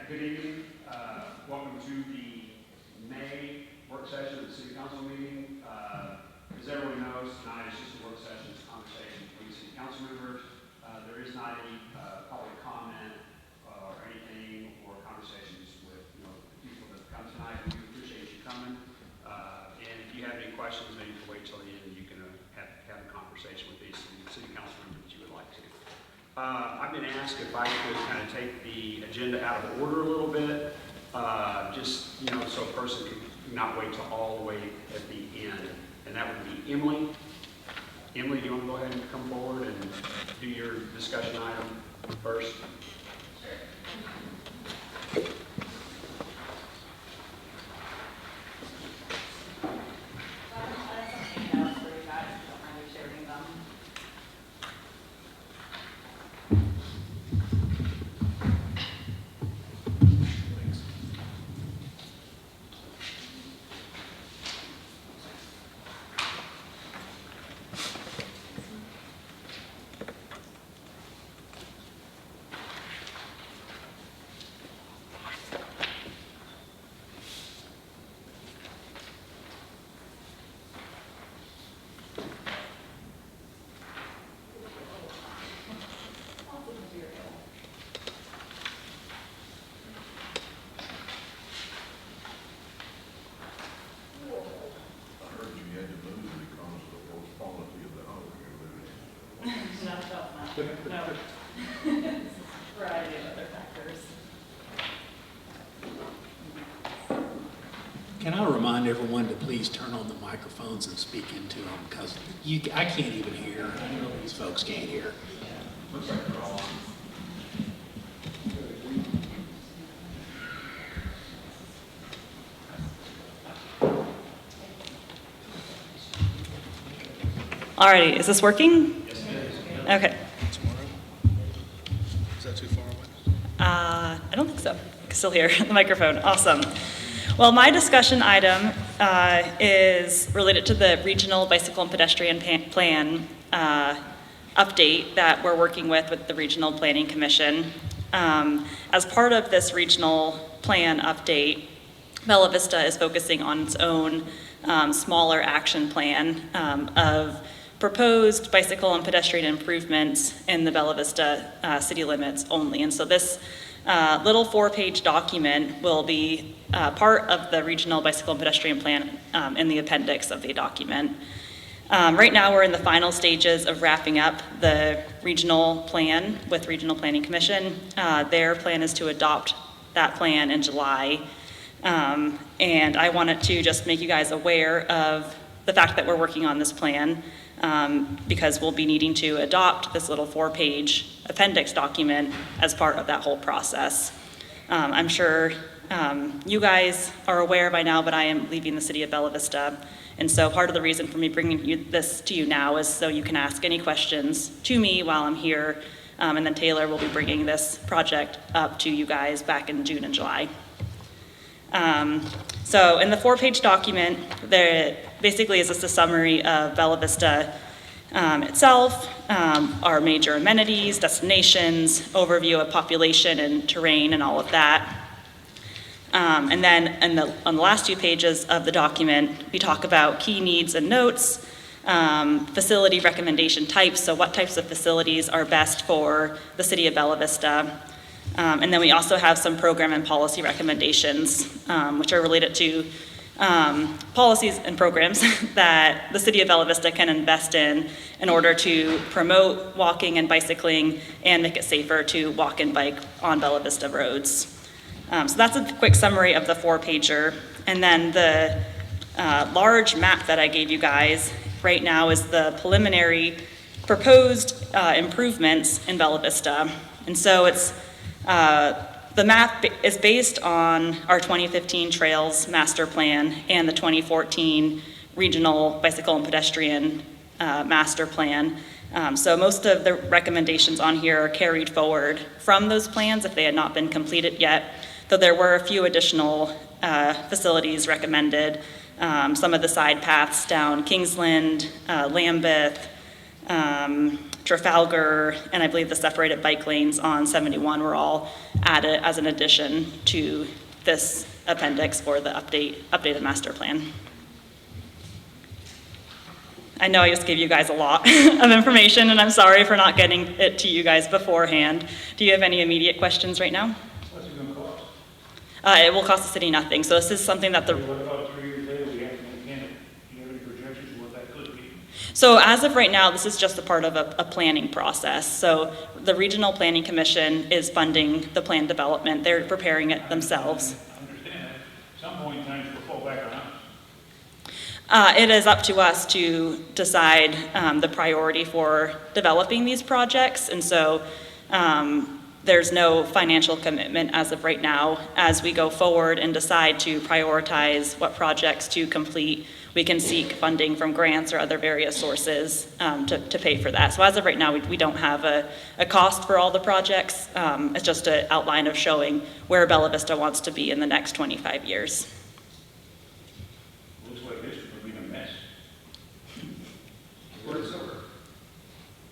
Good evening. Welcome to the May work session of the City Council meeting. As everyone knows, tonight is just a work session, it's a conversation between City Council members. There is not any public comment or anything or conversations with the people that come tonight. We appreciate you coming. And if you have any questions, maybe you can wait till the end and you can have a conversation with these City Council members that you would like to. I've been asked if I could kind of take the agenda out of order a little bit, just, so a person can not wait till all the way at the end. And that would be Emily. Emily, do you want to go ahead and come forward and do your discussion item first? No. Variety of other factors. Can I remind everyone to please turn on the microphones and speak into them, because I can't even hear. I know these folks can't hear. Looks like they're all on. Alrighty, is this working? Yes, it is. Okay. Is that too far away? I don't think so. I can still hear the microphone. Awesome. Well, my discussion item is related to the regional bicycle and pedestrian plan update that we're working with the Regional Planning Commission. As part of this regional plan update, Bella Vista is focusing on its own smaller action plan of proposed bicycle and pedestrian improvements in the Bella Vista city limits only. And so this little 4-page document will be part of the regional bicycle and pedestrian plan in the appendix of the document. Right now we're in the final stages of wrapping up the regional plan with Regional Planning Commission. Their plan is to adopt that plan in July. And I wanted to just make you guys aware of the fact that we're working on this plan because we'll be needing to adopt this little 4-page appendix document as part of that whole process. I'm sure you guys are aware by now, but I am leaving the city of Bella Vista. And so part of the reason for me bringing this to you now is so you can ask any questions to me while I'm here. And then Taylor will be bringing this project up to you guys back in June and July. So in the 4-page document, there basically is just a summary of Bella Vista itself, our major amenities, destinations, overview of population and terrain and all of that. And then on the last 2 pages of the document, we talk about key needs and notes, facility recommendation types, so what types of facilities are best for the city of Bella Vista. And then we also have some program and policy recommendations, which are related to policies and programs that the city of Bella Vista can invest in order to promote walking and bicycling and make it safer to walk and bike on Bella Vista roads. So that's a quick summary of the 4-pager. And then the large map that I gave you guys right now is the preliminary proposed improvements in Bella Vista. And so it's the map is based on our 2015 Trails Master Plan and the 2014 Regional Bicycle and Pedestrian Master Plan. So most of the recommendations on here are carried forward from those plans if they had not been completed yet, though there were a few additional facilities recommended. Some of the side paths down Kingsland, Lambeth, Trafalgar, and I believe the separated bike lanes on 71 were all added as an addition to this appendix for the updated master plan. I know I just gave you guys a lot of information, and I'm sorry for not getting it to you guys beforehand. Do you have any immediate questions right now? What's it gonna cost? It will cost the city nothing. So this is something that the What about 3 years later, we have any projections of what that could be? So as of right now, this is just a part of a planning process. So the Regional Planning Commission is funding the plan development. They're preparing it themselves. I understand that. At some point in time, it will fall back on us. It is up to us to decide the priority for developing these projects. And so there's no financial commitment as of right now. As we go forward and decide to prioritize what projects to complete, we can seek funding from grants or other various sources to pay for that. So as of right now, we don't have a cost for all the projects. It's just an outline of showing where Bella Vista wants to be in the next 25 years. Looks like this would be a mess. What is over?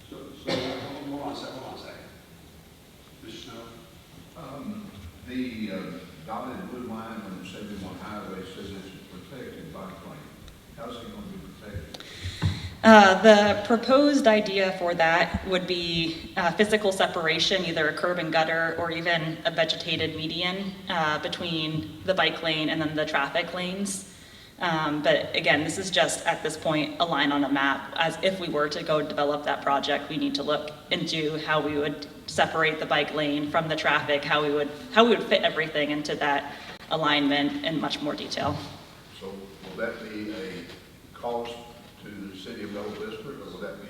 So hold on a second. Mr. Snow? The dotted blue line on the 71 highway says it's a protected bike lane. How's it going to be protected? The proposed idea for that would be physical separation, either a curb and gutter or even a vegetated median between the bike lane and then the traffic lanes. But again, this is just at this point a line on a map. As if we were to go develop that project, we need to look into how we would separate the bike lane from the traffic, how we would fit everything into that alignment in much more detail. So will that be a cost to the city of Bella Vista, or will that be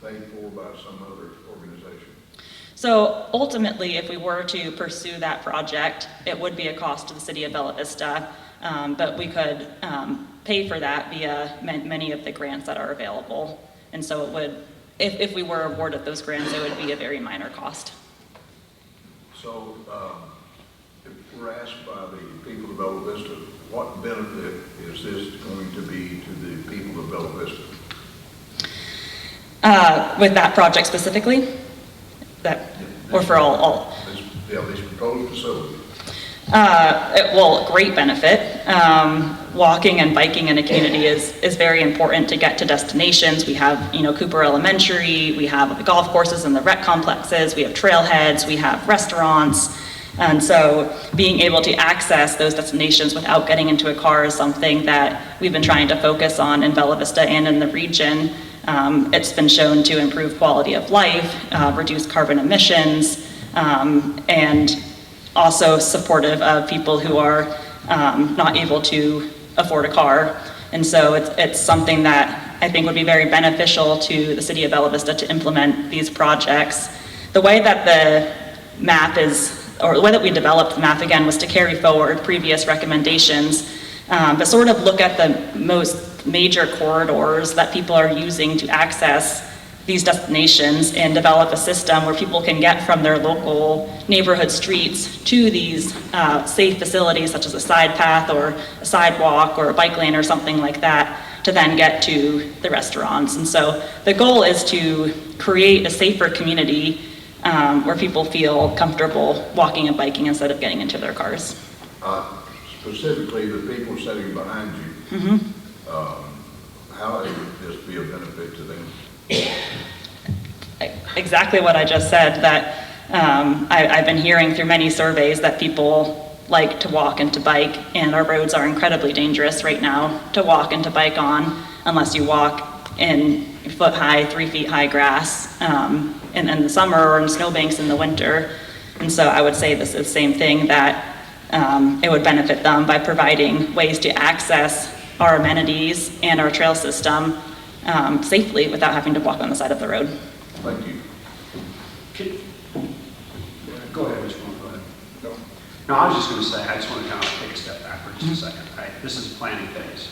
paid for by some other organization? So ultimately, if we were to pursue that project, it would be a cost to the city of Bella Vista, but we could pay for that via many of the grants that are available. And so it would, if we were awarded those grants, it would be a very minor cost. So if we're asked by the people of Bella Vista, what benefit is this going to be to the people of Bella Vista? With that project specifically? Or for all? This proposed facility. Well, great benefit. Walking and biking in a community is very important to get to destinations. We have, Cooper Elementary, we have the golf courses and the rec complexes, we have trailheads, we have restaurants. And so being able to access those destinations without getting into a car is something that we've been trying to focus on in Bella Vista and in the region. It's been shown to improve quality of life, reduce carbon emissions, and also supportive of people who are not able to afford a car. And so it's something that I think would be very beneficial to the city of Bella Vista to implement these projects. The way that the map or the way that we developed the map again was to carry forward previous recommendations, but sort of look at the most major corridors that people are using to access these destinations and develop a system where people can get from their local neighborhood streets to these safe facilities such as a side path or a sidewalk or a bike lane or something like that to then get to the restaurants. And so the goal is to create a safer community where people feel comfortable walking and biking instead of getting into their cars. Specifically, the people sitting behind you, how would this be a benefit to them? Exactly what I just said, that I've been hearing through many surveys that people like to walk and to bike, and our roads are incredibly dangerous right now to walk and to bike on unless you walk in foot-high, 3 feet high grass in the summer or in snowbanks in the winter. And so I would say this is the same thing, that it would benefit them by providing ways to access our amenities and our trail system safely without having to walk on the side of the road. Thank you. Go ahead, Mr. Moore, go ahead. No, I was just going to say, I just want to kind of take a step back for just a second. Right? This is planning phase.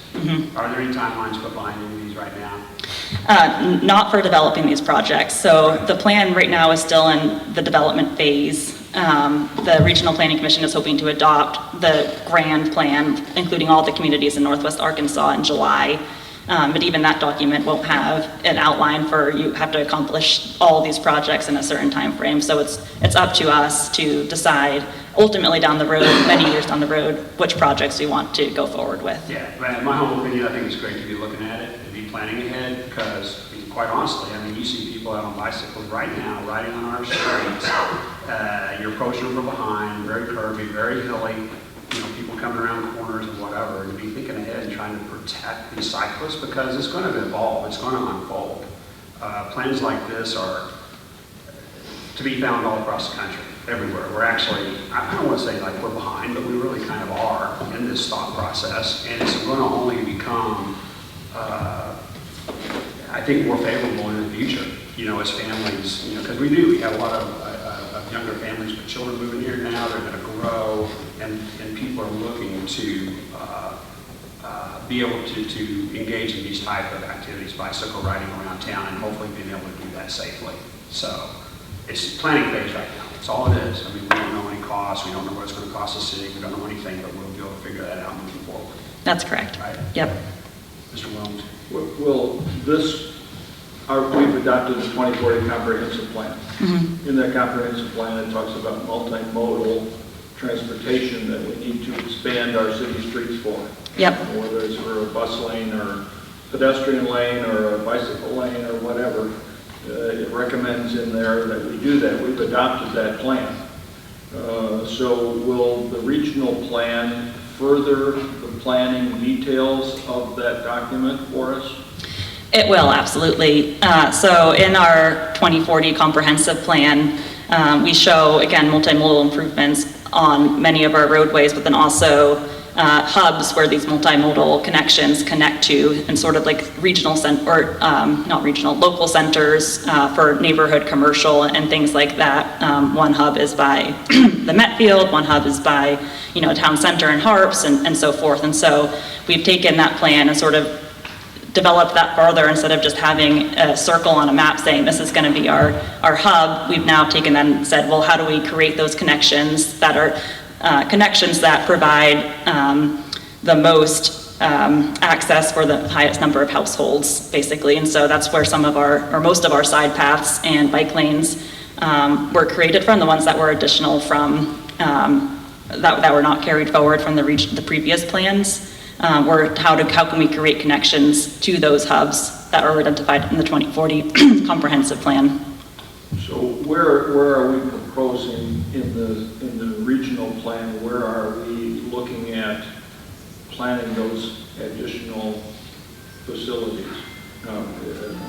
Are there any timelines put behind any of these right now? Not for developing these projects. So the plan right now is still in the development phase. The Regional Planning Commission is hoping to adopt the grand plan, including all the communities in Northwest Arkansas, in July. But even that document won't have an outline for you have to accomplish all of these projects in a certain time frame. So it's up to us to decide ultimately down the road, many years down the road, which projects we want to go forward with. Yeah, but in my humble opinion, I think it's great to be looking at it and be planning ahead because, quite honestly, you see people out on bicycles right now riding on our streets. You're approaching them from behind, very curvy, very hilly. People coming around corners and whatever, and to be thinking ahead and trying to protect these cyclists because it's going to evolve, it's going to unfold. Plans like this are to be found all across the country, everywhere. We're actually, I don't want to say like we're behind, but we really kind of are in this thought process, and it's going to only become, I think, more favorable in the future, as families, because we have a lot of younger families with children moving here now. They're going to grow, and people are looking to be able to engage in these type of activities, bicycle riding around town, and hopefully being able to do that safely. So it's planning phase right now. That's all it is. We don't know any costs. We don't know what it's going to cost the city. We don't know anything, but we'll be able to figure that out moving forward. That's correct. Right? Yep. Mr. Williams. Well, we've adopted the 2040 comprehensive plan. In that comprehensive plan, it talks about multimodal transportation that we need to expand our city streets for. Yep. Whether it's for a bus lane or pedestrian lane or a bicycle lane or whatever, it recommends in there that we do that. We've adopted that plan. So will the regional plan further the planning details of that document for us? It will, absolutely. So in our 2040 comprehensive plan, we show, again, multimodal improvements on many of our roadways, but then also hubs where these multimodal connections connect to, and sort of like regional not regional, local centers for neighborhood commercial and things like that. One hub is by the Met Field, one hub is by, town center and Harps and so forth. And so we've taken that plan and sort of developed that further. Instead of just having a circle on a map saying this is going to be our hub, we've now taken that and said, well, how do we create those connections that are connections that provide the most access for the highest number of households, basically. And so that's where some of most of our side paths and bike lanes were created from, the ones that were additional from, that were not carried forward from the previous plans. Were how can we create connections to those hubs that are identified in the 2040 comprehensive plan. So where are we proposing in the regional plan, where are we looking at planning those additional facilities?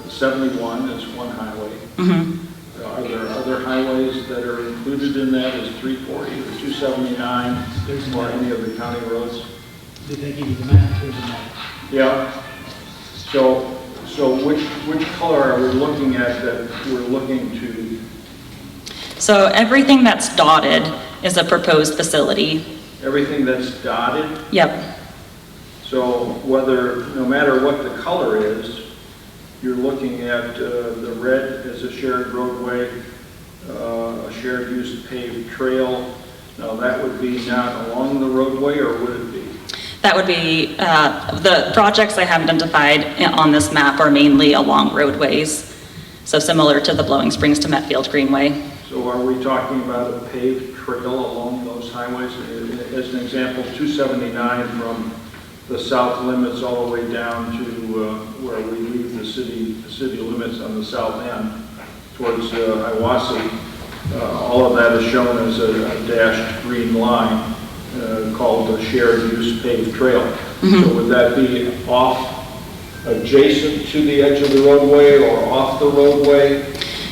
71 is one highway. Mm-hmm. Are there other highways that are included in that? Is 340 or 279 or any of the county roads? Did they give you the map? Here's the map. Yeah. So which color are we looking at that we're looking to? So everything that's dotted is a proposed facility. Everything that's dotted? Yep. So no matter what the color is, you're looking at the red as a shared roadway, a shared use paved trail. Now that would be not along the roadway, or would it be? That would be, the projects I have identified on this map are mainly along roadways. So similar to the Blowing Springs to Metfield Greenway. So are we talking about a paved trail along those highways? As an example, 279 from the south limits all the way down to where we leave the city limits on the south end towards Iwasi. All of that is shown as a dashed green line. Called a shared use paved trail. Mm-hmm. So would that be adjacent to the edge of the roadway or off the roadway,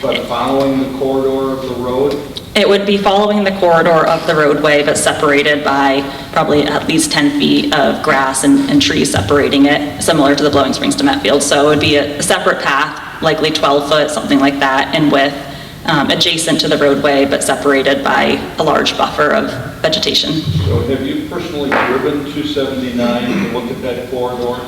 but following the corridor of the road? It would be following the corridor of the roadway, but separated by probably at least 10 feet of grass and trees separating it, similar to the Blowing Springs to Metfield. So it would be a separate path, likely 12 foot, something like that in width, adjacent to the roadway, but separated by a large buffer of vegetation. So have you personally driven 279 to look at that corridor?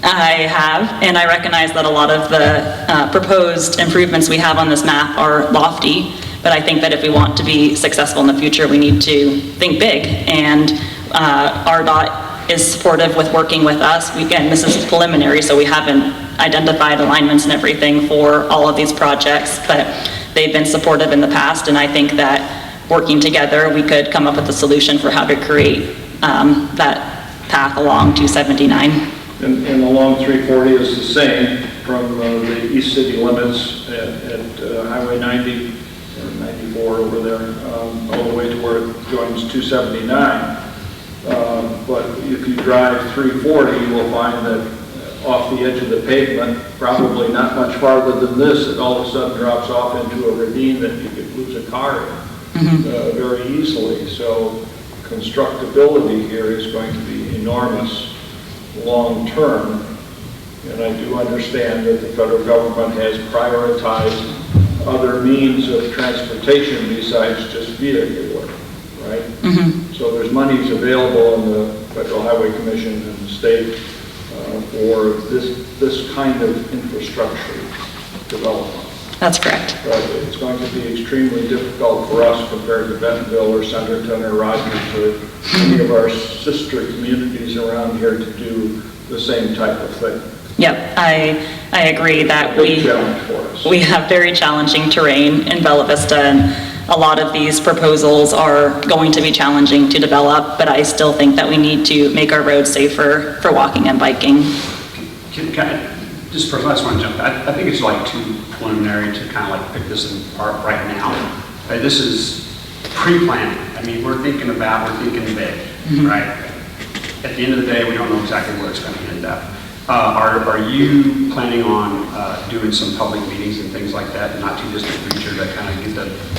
I have, and I recognize that a lot of the proposed improvements we have on this map are lofty, but I think that if we want to be successful in the future, we need to think big, and RDOT is supportive with working with us. Again, this is preliminary, so we haven't identified alignments and everything for all of these projects, but they've been supportive in the past, and I think that working together, we could come up with a solution for how to create that path along 279. And along 340 is the same from the east city limits at Highway 90 or 94 over there, all the way to where it joins 279. But if you drive 340, you will find that off the edge of the pavement, probably not much farther than this, it all of a sudden drops off into a ravine that you could lose a car in very easily. So constructability here is going to be enormous long term. And I do understand that the federal government has prioritized other means of transportation besides just vehicular, right? Mm-hmm. So there's monies available in the Federal Highway Commission and the state for this kind of infrastructure development. That's correct. But it's going to be extremely difficult for us compared to Bentonville or Centerton or Rogers or any of our sister communities around here to do the same type of thing. Yep, I agree that Big challenge for us. we have very challenging terrain in Bella Vista, and a lot of these proposals are going to be challenging to develop, but I still think that we need to make our roads safer for walking and biking. Just first, I just want to jump. I think it's like too preliminary to kind of like pick this apart right now. This is pre-planning. I mean, we're thinking big, right? at the end of the day, we don't know exactly where it's going to end up. Are you planning on doing some public meetings and things like that in the not too distant future that kind of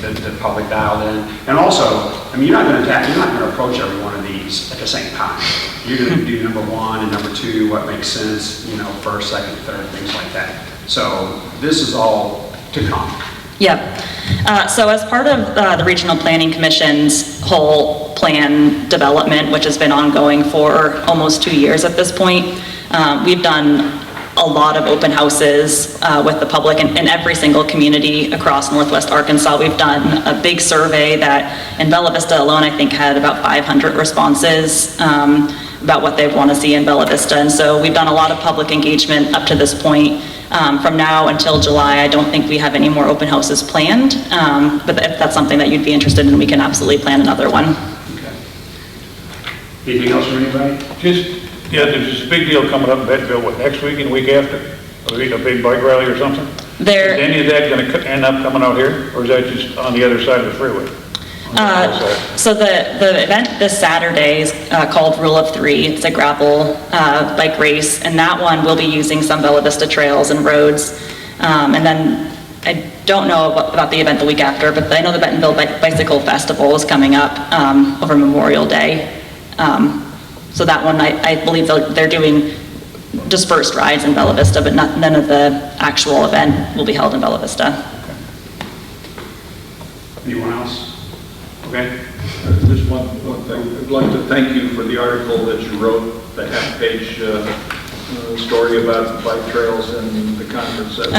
get the public dialed in? And also, I mean, you're not going to approach every one of these at the same time. You're going to do number one and number two, what makes sense, you know, first, second, third, things like that. So this is all to come. Yep. So as part of the Regional Planning Commission's whole plan development, which has been ongoing for almost 2 years at this point, we've done a lot of open houses with the public in every single community across Northwest Arkansas. We've done a big survey that in Bella Vista alone, I think had about 500 responses about what they want to see in Bella Vista. And so we've done a lot of public engagement up to this point. From now until July, I don't think we have any more open houses planned, but if that's something that you'd be interested in, we can absolutely plan another one. Okay. Anything else from anybody? Yeah, there's this big deal coming up in Bentonville, what, next week and the week after? A big bike rally or something? Is any of that going to end up coming out here, or is that just on the other side of the freeway? So the event this Saturday is called Rule of Three. It's a gravel bike race, and that one will be using some Bella Vista trails and roads. And then I don't know about the event the week after, but I know the Bentonville Bicycle Festival is coming up over Memorial Day. So that one, I believe they're doing dispersed rides in Bella Vista, but none of the actual event will be held in Bella Vista. Anyone else? Okay. Just one thing. I'd like to thank you for the article that you wrote, the half-page story about the bike trails and the conference in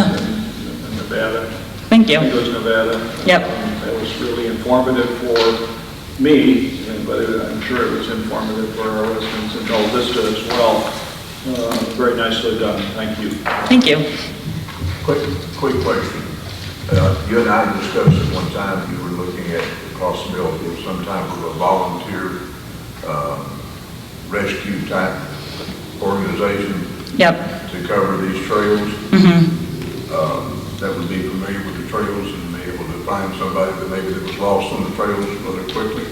Nevada. Thank you. I think it was Nevada. Yep. That was really informative for me, but I'm sure it was informative for our residents in Bella Vista as well. Very nicely done. Thank you. Thank you. Quick question. You and I discussed at one time, you were looking at the possibility of some type of a volunteer rescue type organization. Yep. To cover these trails. Mm-hmm. That would be familiar with the trails and be able to find somebody that was lost on the trails rather quickly.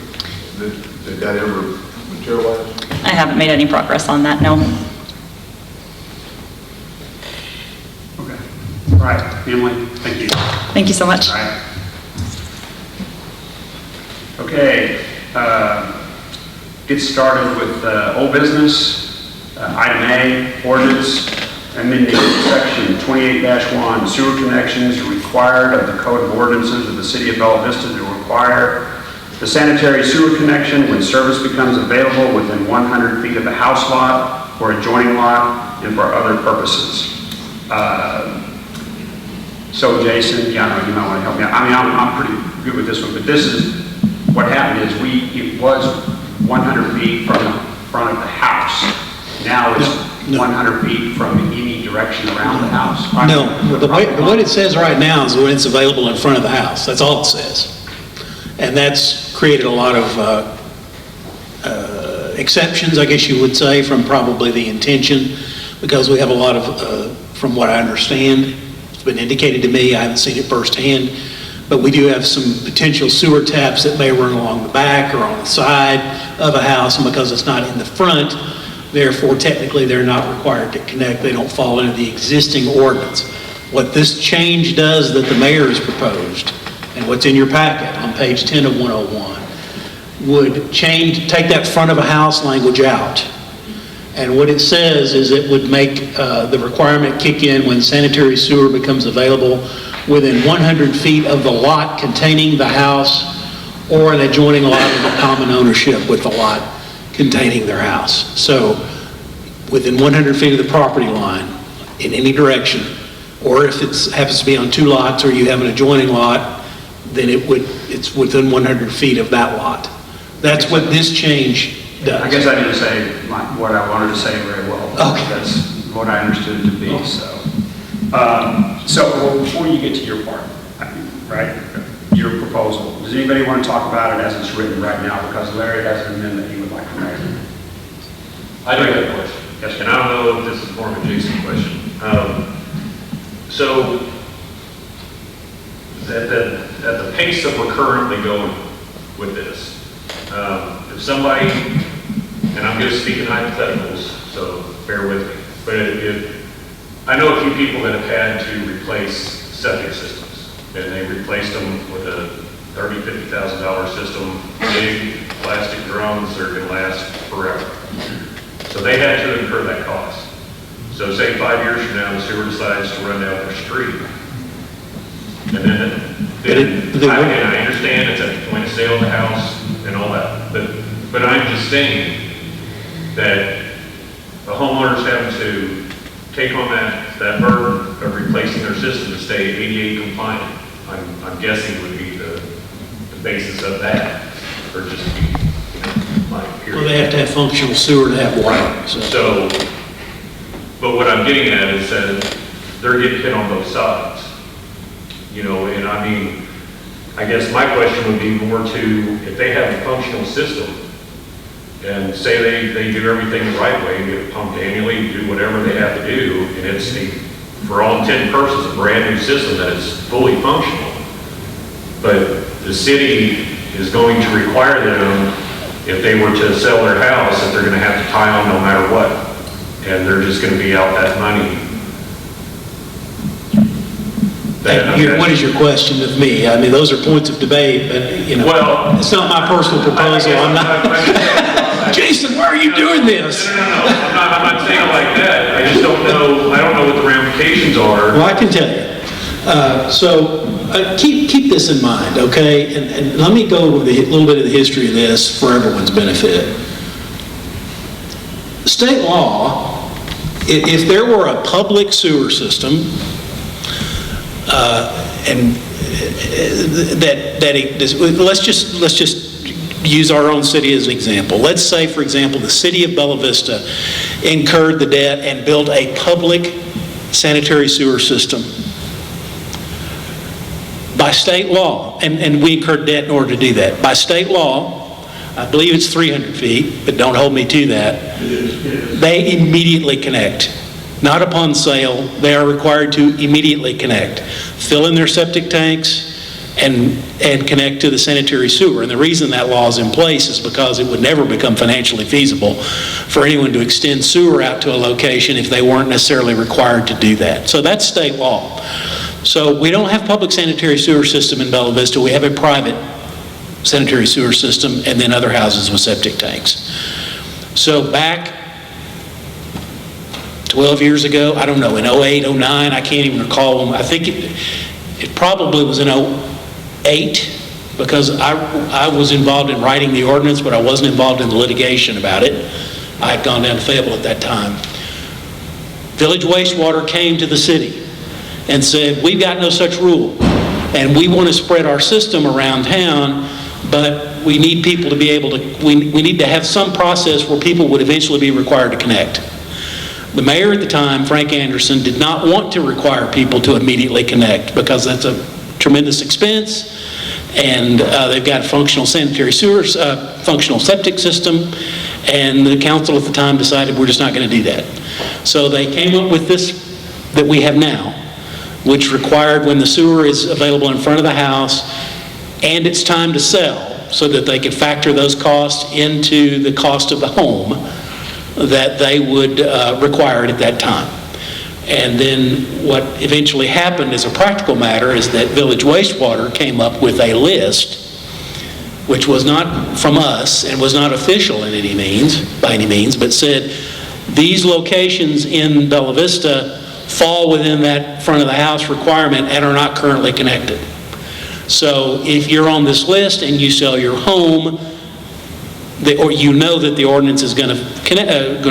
Did that ever materialize? I haven't made any progress on that, no. Okay. All right, Emily, thank you. Thank you so much. All right. Okay, get started with old business. Item A, ordinance amending section 28-1, sewer connections are required of the Code of Ordinances of the City of Bella Vista to require the sanitary sewer connection when service becomes available within 100 feet of the house lot or adjoining lot and for other purposes. So Jason, yeah, I know you might want to help me out. I mean, I'm pretty good with this one, but this is, what happened is it was 100 feet from the front of the house. Now it's 100 feet from any direction around the house. No, what it says right now is when it's available in front of the house. That's all it says. And that's created a lot of exceptions, I guess you would say, from probably the intention, because we have a lot of, from what I understand, it's been indicated to me, I haven't seen it firsthand, but we do have some potential sewer taps that may run along the back or on the side of a house, and because it's not in the front, therefore technically they're not required to connect. They don't fall into the existing ordinance. What this change does that the mayor has proposed, and what's in your packet on page 10 of 101, would take that front of a house language out. And what it says is it would make the requirement kick in when sanitary sewer becomes available within 100 feet of the lot containing the house or an adjoining lot of common ownership with the lot containing their house. So within 100 feet of the property line in any direction, or if it happens to be on two lots or you have an adjoining lot, then it's within 100 feet of that lot. That's what this change does. I guess I didn't say what I wanted to say very well. Okay. That's what I understood it to be, so. So before you get to your part, right, your proposal, does anybody want to talk about it as it's written right now? Because Larry has an amendment he would like to make. I do have a question. Yes, And I don't know if this is more of a Jason question. So at the pace that we're currently going with this, if somebody and I'm just speaking hypotheticals, so bear with me. But I know a few people that have had to replace septic systems, and they replaced them with a $30,000, $50,000 system, big plastic drums that are going to last forever. So they had to incur that cost. So say 5 years from now, the sewer decides to run down their street. And then I understand it's at the point of sale of the house and all that, but I'm just saying that the homeowners having to take on that burden of replacing their system to stay ADA compliant, I'm guessing would be the basis of that, or just be, my period. Well, they have to have functional sewer to have water. So, but what I'm getting at is that they're getting hit on both sides. And I mean, I guess my question would be more to, if they have a functional system, and say they do everything the right way, get pumped annually, do whatever they have to do, and it's for all intent and purposes, a brand new system that is fully functional. But the city is going to require them, if they were to sell their house, that they're going to have to tie on no matter what. And they're just going to be out that money. What is your question of me? I mean, those are points of debate, but, well, it's not my personal proposal. I'm not. Jason, why are you doing this? No. I'm not saying it like that. I just don't know. I don't know what the ramifications are. Well, I can tell you. So keep this in mind, okay? And let me go with a little bit of the history of this for everyone's benefit. State law, if there were a public sewer system, let's just use our own city as an example. Let's say, for example, the city of Bella Vista incurred the debt and built a public sanitary sewer system. By state law, and we incurred debt in order to do that. By state law, I believe it's 300 feet, but don't hold me to that, they immediately connect. Not upon sale, they are required to immediately connect. Fill in their septic tanks and connect to the sanitary sewer. And the reason that law is in place is because it would never become financially feasible for anyone to extend sewer out to a location if they weren't necessarily required to do that. So that's state law. So we don't have public sanitary sewer system in Bella Vista. We have a private sanitary sewer system and then other houses with septic tanks. So back 12 years ago, I don't know, in 08, 09, I can't even recall them. I think it probably was in 08 because I was involved in writing the ordinance, but I wasn't involved in the litigation about it. I had gone down to Fayetteville at that time. Village Wastewater came to the city and said, we've got no such rule, and we want to spread our system around town, but we need people to be able to, we need to have some process where people would eventually be required to connect. The mayor at the time, Frank Anderson, did not want to require people to immediately connect because that's a tremendous expense, and they've got functional sanitary sewers, functional septic system, and the council at the time decided we're just not going to do that. So they came up with this that we have now, which required when the sewer is available in front of the house and it's time to sell, so that they could factor those costs into the cost of the home, that they would require it at that time. And then what eventually happened as a practical matter is that Village Wastewater came up with a list, which was not from us and was not official in any means, by any means, but said these locations in Bella Vista fall within that front of the house requirement and are not currently connected. So if you're on this list and you sell your home, or you know that the ordinance is going to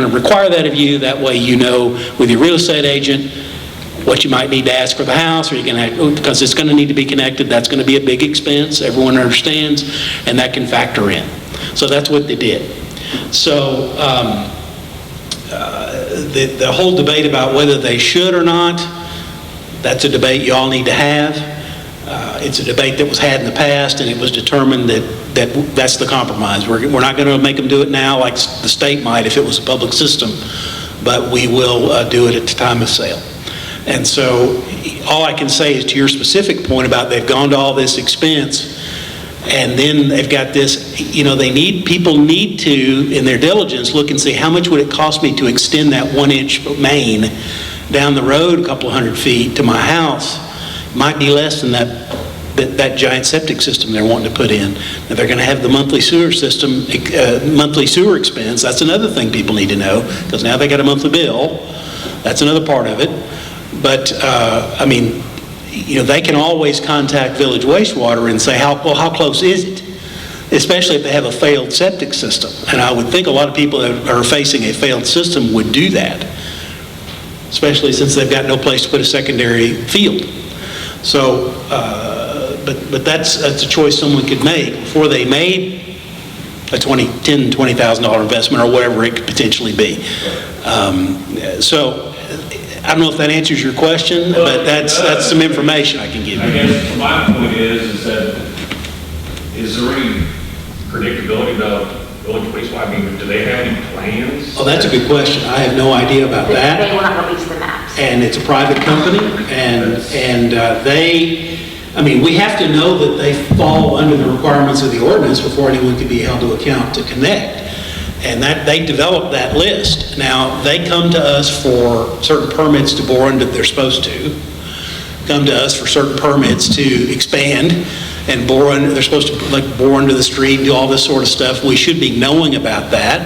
require that of you, that way you know with your real estate agent what you might need to ask for the house, or you're going to, because it's going to need to be connected, that's going to be a big expense, everyone understands, and that can factor in. So that's what they did. So the whole debate about whether they should or not, that's a debate you all need to have. It's a debate that was had in the past, and it was determined that that's the compromise. We're not going to make them do it now like the state might if it was a public system, but we will do it at the time of sale. And so all I can say is to your specific point about they've gone to all this expense, And then they've got this, people need to, in their diligence, look and see how much would it cost me to extend that 1-inch main down the road a couple hundred feet to my house. Might be less than that giant septic system they're wanting to put in. Now, they're going to have the monthly sewer system, monthly sewer expense. That's another thing people need to know, because now they got a monthly bill. That's another part of it. But, they can always contact Village Wastewater and say, how close is it? Especially if they have a failed septic system. And I would think a lot of people that are facing a failed system would do that, especially since they've got no place to put a secondary field. So, but that's a choice someone could make before they made a $10,000, $20,000 investment or whatever it could potentially be. So I don't know if that answers your question, but that's some information I can give you. I guess my point is that, is there any predictability about Village Wastewater? I mean, do they have any plans? Oh, that's a good question. I have no idea about that. They will not release the maps. And it's a private company, and we have to know that they fall under the requirements of the ordinance before anyone can be held to account to connect. And that they develop that list. Now, they come to us for certain permits to bore under, they're supposed to come to us for certain permits to expand and bore under, they're supposed to bore under the street, do all this sort of stuff. We should be knowing about that.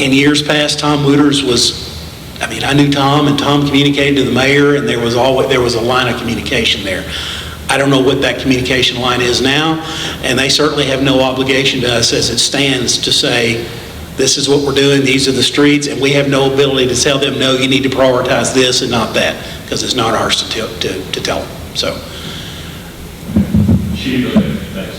In years past, Tom Wooters I knew Tom, and Tom communicated to the mayor, and there was a line of communication there. I don't know what that communication line is now, and they certainly have no obligation to us as it stands to say, this is what we're doing, these are the streets, and we have no ability to tell them, no, you need to prioritize this and not that, because it's not ours to tell them. So. Thanks.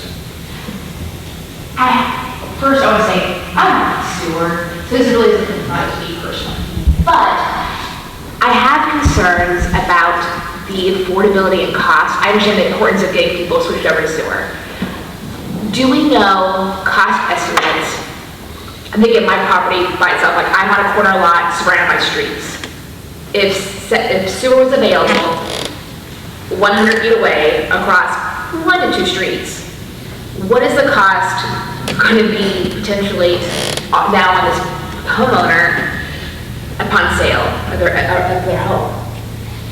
First, I want to say, I'm not a sewer, so this really doesn't apply to me personally. But I have concerns about the affordability and cost. I understand the importance of getting people switched over to sewer. Do we know cost estimates? I'm thinking of my property by itself, like I'm on a corner lot surrounded by streets. If sewer was available 100 feet away across 1 to 2 streets, what is the cost going to be potentially now on this homeowner upon sale of their home?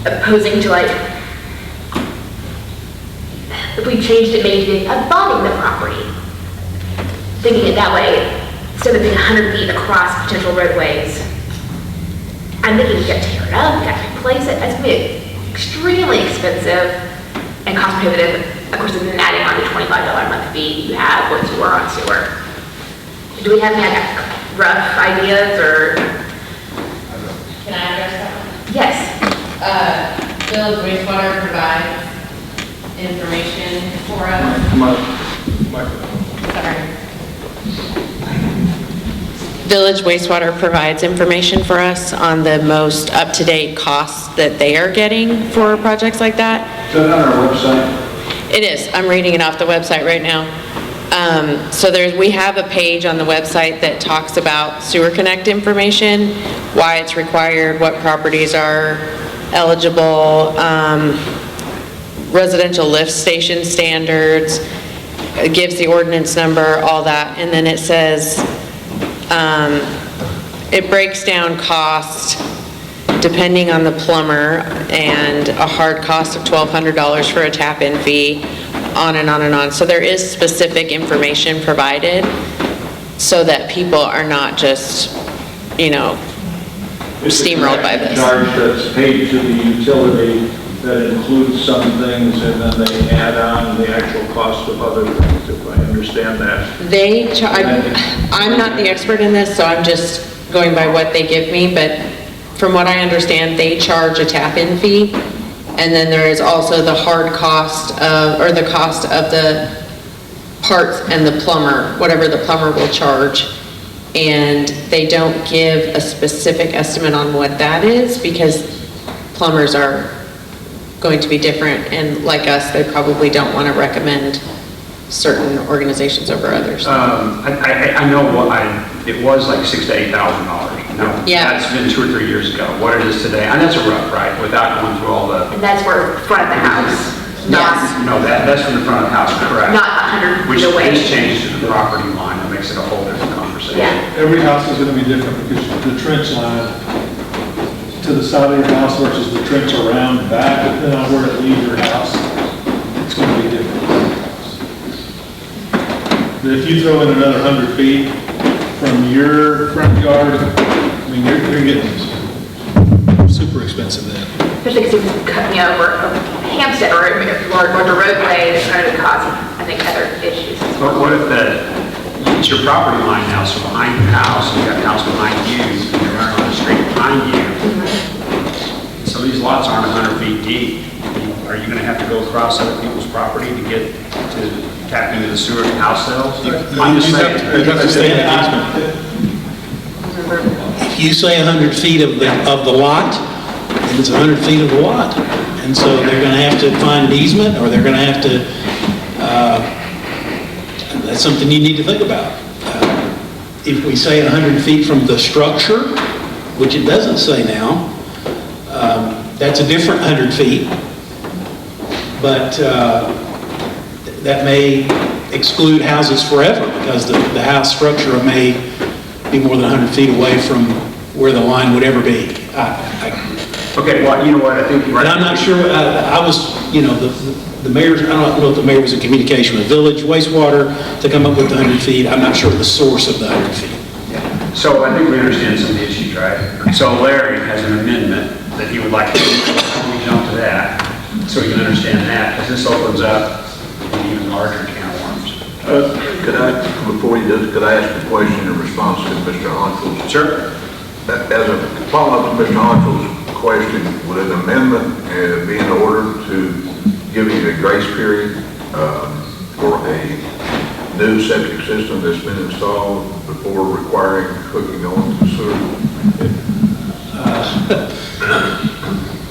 Opposing to if we changed it maybe to bonding the property, thinking it that way, instead of being 100 feet across potential roadways. I'm thinking you got to tear it up, you got to replace it. That's going to be extremely expensive and cost prohibitive. Of course, and then adding on the $25 a month fee you have once you are on sewer. Do we have any rough ideas or? Can I address that one? Yes. Village Wastewater provides information for us. Sorry. Village Wastewater provides information for us on the most up-to-date costs that they are getting for projects like that. Is that on our website? It is. I'm reading it off the website right now. So we have a page on the website that talks about Sewer Connect information, why it's required, what properties are eligible, residential lift station standards, it gives the ordinance number, all that, and then it says, it breaks down cost depending on the plumber, and a hard cost of $1,200 for a tap-in fee, on and on and on. So there is specific information provided so that people are not just, steamrolled by this. Charge that's paid to the utility that includes some things, and then they add on the actual cost of other things, if I understand that. I'm not the expert in this, so I'm just going by what they give me, but from what I understand, they charge a tap-in fee, and then there is also the hard cost of, or the cost of the parts and the plumber, whatever the plumber will charge. And they don't give a specific estimate on what that is, because plumbers are going to be different, and like us, they probably don't want to recommend certain organizations over others. I know it was like $6,000 to $8,000. No, Yeah. That's been 2 or 3 years ago. What it is today, and that's a rough, right? Without going through all the. And that's where front of the house. not, No, that's from the front of the house, correct? not 100 Which feet away. this changes to the property line, that makes it a whole different conversation. Yeah. Every house is gonna be different because the trench line to the side of your house versus the trench around and back, depending on where it leaves your house, it's gonna be different. But if you throw in another 100 feet from your front yard, I mean, you're getting super expensive then. Especially because if you cut me over a Hampstead or the roadway, it's going to cause, I think, other issues. But what if it's your property line now, so behind your house, you got a house behind you, and you're running on the street behind you. So these lots aren't 100 feet deep. Are you gonna have to go across other people's property to get to tap into the sewer and house cells? I'm just saying. You have to stay in the easement. If you say 100 feet of the lot, then it's 100 feet of the lot. And so they're gonna have to find an easement, or they're gonna have to, that's something you need to think about. If we say 100 feet from the structure, which it doesn't say now, that's a different 100 feet. But that may exclude houses forever, because the house structure may be more than 100 feet away from where the line would ever be. Okay, well, you know what, I think you're right. And I'm not sure, I was, the mayor's, I don't know if the mayor was in communication with Village Wastewater to come up with the 100 feet. I'm not sure the source of the 100 feet. So I think we understand some of the issues, right? So Larry has an amendment that he would like to, we jump to that, so we can understand that, because this opens up an even larger can of worms. Before you do this, could I ask a question in response to Mr. Honchell's? Sure. As a follow-up to Mr. Honchell's question, would an amendment be in order to give you a grace period for a new septic system that's been installed before requiring hooking on to the sewer?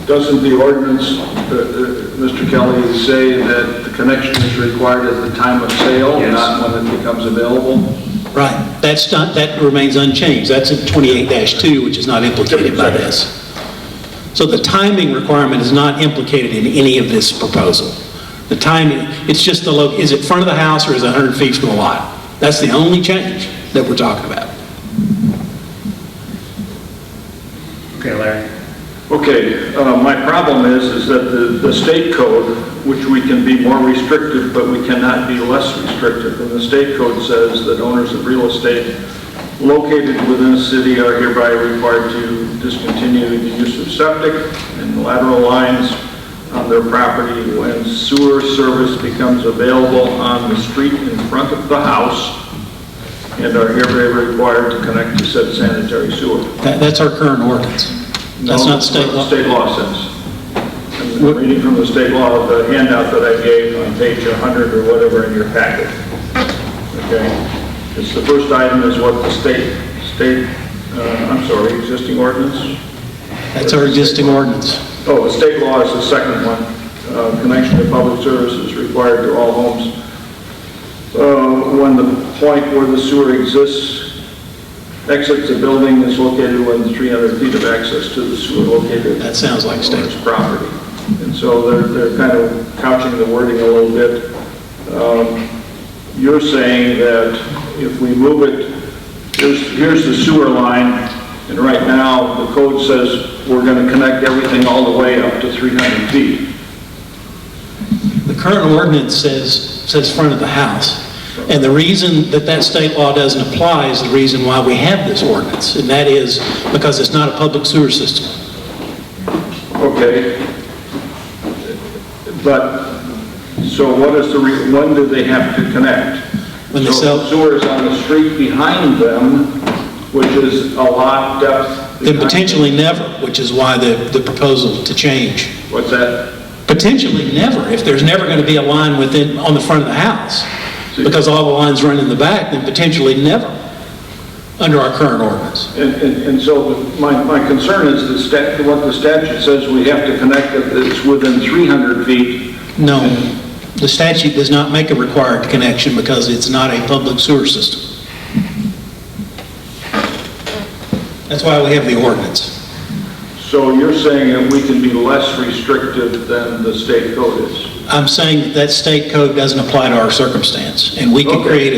Doesn't the ordinance, Mr. Kelly, say that the connection is required at the time of sale, Yes. not when it becomes available? Right, that remains unchanged. That's in 28-2, which is not implicated by this. So the timing requirement is not implicated in any of this proposal. The timing, it's just is it front of the house or is it 100 feet from the lot? That's the only change that we're talking about. Okay, Larry. Okay, my problem is that the state code, which we can be more restrictive, but we cannot be less restrictive. And the state code says that owners of real estate located within a city are hereby required to discontinue the use of septic and lateral lines on their property when sewer service becomes available on the street in front of the house, and are hereby required to connect to said sanitary sewer. That's our current ordinance. That's not state law. State law says. I'm reading from the state law, the handout that I gave on page 100 or whatever in your packet. Okay? It's the first item is what the existing ordinance? That's our existing ordinance. Oh, the state law is the second one. Connection to public service is required to all homes. When the point where the sewer exists exits the building is located within 300 feet of access to the sewer located. That sounds like state property. And so they're kind of couching the wording a little bit. You're saying that if we move it, here's the sewer line, and right now the code says we're going to connect everything all the way up to 300 feet. The current ordinance says front of the house. And the reason that state law doesn't apply is the reason why we have this ordinance, and that is because it's not a public sewer system. Okay. But, so what is when do they have to connect? When they So sell, sewer is on the street behind them, which is a lot depth. then potentially never, which is why the proposal to change. What's that? Potentially never, if there's never going to be a line on the front of the house, because all the lines run in the back, then potentially never, under our current ordinance. And so my concern is what the statute says we have to connect it, it's within 300 feet. No, the statute does not make a required connection because it's not a public sewer system. That's why we have the ordinance. So you're saying that we can be less restrictive than the state code is? I'm saying that state code doesn't apply to our circumstance, and we can Okay. create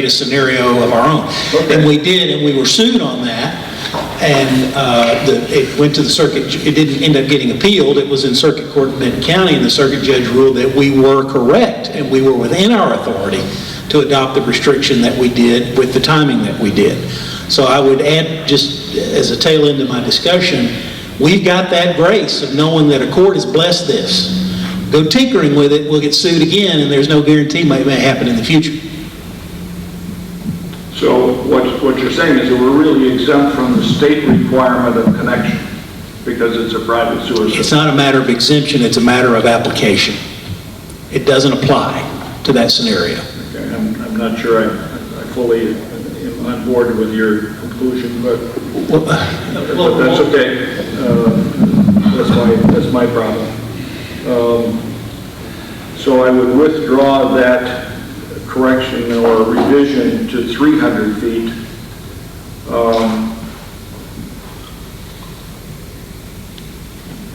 a scenario of our own. Okay. And we did, and we were sued on that, and it went to the circuit, it didn't end up getting appealed, it was in circuit court in Benton County, and the circuit judge ruled that we were correct, and we were within our authority to adopt the restriction that we did with the timing that we did. So I would add, just as a tail end of my discussion, we've got that grace of knowing that a court has blessed this. Go tinkering with it, we'll get sued again, and there's no guarantee it may happen in the future. So what you're saying is that we're really exempt from the state requirement of connection because it's a private sewer system? It's not a matter of exemption, it's a matter of application. It doesn't apply to that scenario. Okay, I'm not sure I fully am on board with your conclusion, but that's okay. That's my problem. So I would withdraw that correction or revision to 300 feet.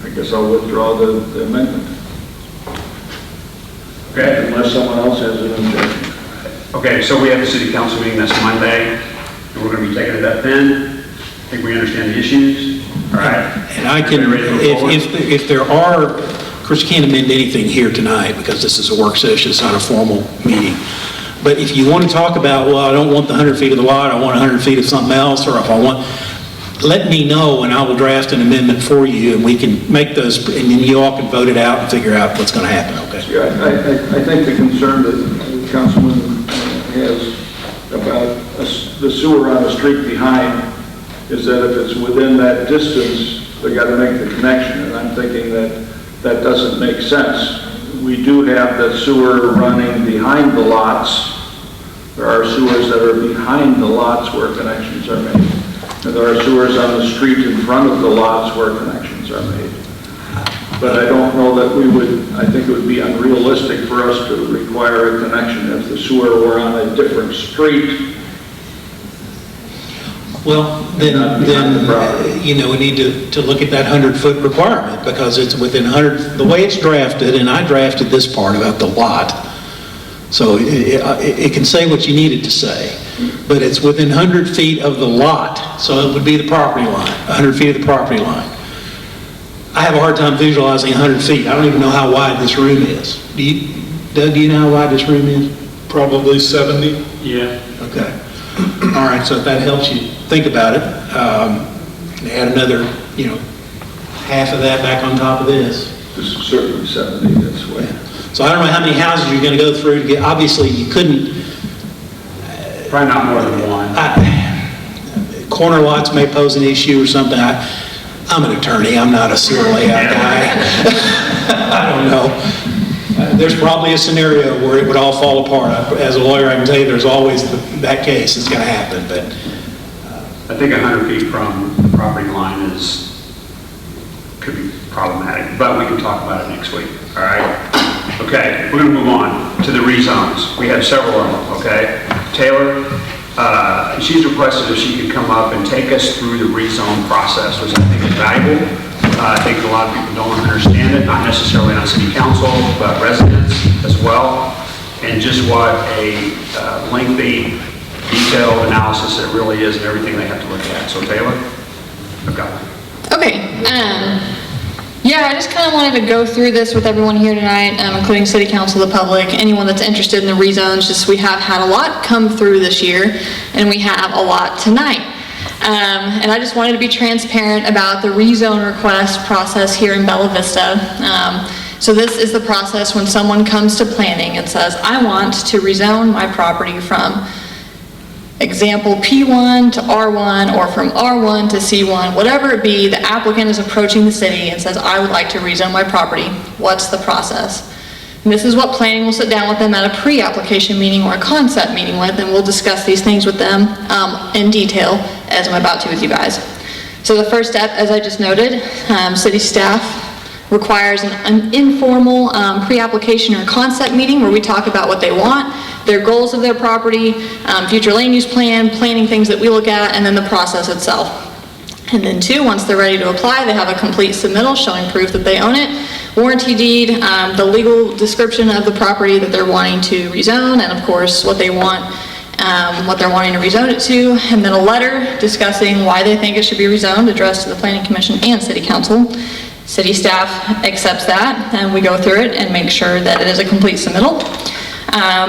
I guess I'll withdraw the amendment, Okay. unless someone else has an objection. Okay, so we have the city council meeting this Monday, and we're going to be taking it up then. I think we understand the issues. All right. And I can, Everybody ready to move forward? if there are, of course, you can't amend anything here tonight because this is a work session, it's not a formal meeting. But if you want to talk about, well, I don't want the 100 feet of the lot, I want 100 feet of something else, or if I want, let me know and I will draft an amendment for you and we can make those, and then you all can vote it out and figure out what's going to happen, okay? Yeah, I think the concern that the councilman has about the sewer on the street behind is that if it's within that distance, they got to make the connection, and I'm thinking that that doesn't make sense. We do have the sewer running behind the lots. There are sewers that are behind the lots where connections are made. And there are sewers on the street in front of the lots where connections are made. But I don't know that we would, I think it would be unrealistic for us to require a connection if the sewer were on a different street. Well, then you know, we need to look at that 100-foot requirement because it's within 100, the way it's drafted, and I drafted this part about the lot, so it can say what you need it to say, but it's within 100 feet of the lot, so it would be the property line, 100 feet of the property line. I have a hard time visualizing 100 feet. I don't even know how wide this room is. Doug, do you know how wide this room is? Probably 70. Yeah. Okay. All right, so if that helps you think about it, add another, you know, half of that back on top of this. This is certainly 70, that's way. So I don't know how many houses you're going to go through to get, obviously you couldn't, Probably not more than one. corner lots may pose an issue or something. I'm an attorney, I'm not a sewer layout guy. I don't know. There's probably a scenario where it would all fall apart. As a lawyer, I can tell you there's always that case that's going to happen, but. I think 100 feet from the property line could be problematic, but we can talk about it next week, all right? Okay, we're going to move on to the rezones. We have several of them, okay? Taylor, she's requested if she could come up and take us through the rezone process, which I think is valuable. I think a lot of people don't understand it, not necessarily on city council, but residents as well, and just what a lengthy, detailed analysis it really is and everything they have to look at. So Taylor, I've got one. Okay, yeah, I just kind of wanted to go through this with everyone here tonight, including city council, the public, anyone that's interested in the rezones. Just we have had a lot come through this year, and we have a lot tonight. And I just wanted to be transparent about the rezone request process here in Bella Vista. So this is the process when someone comes to planning and says, I want to rezone my property from example P1 to R1 or from R1 to C1, whatever it be, the applicant is approaching the city and says, I would like to rezone my property. What's the process? And this is what planning will sit down with them at a pre-application meeting or a concept meeting with, and we'll discuss these things with them in detail as I'm about to with you guys. So the first step, as I just noted, city staff requires an informal pre-application or concept meeting where we talk about what they want, their goals of their property, future land use plan, planning things that we look at, and then the process itself. And then two, once they're ready to apply, they have a complete submittal showing proof that they own it. warranty deed, the legal description of the property that they're wanting to rezone, and of course, what they want, what they're wanting to rezone it to, and then a letter discussing why they think it should be rezoned, addressed to the Planning Commission and City Council. City staff accepts that, and we go through it and make sure that it is a complete submittal.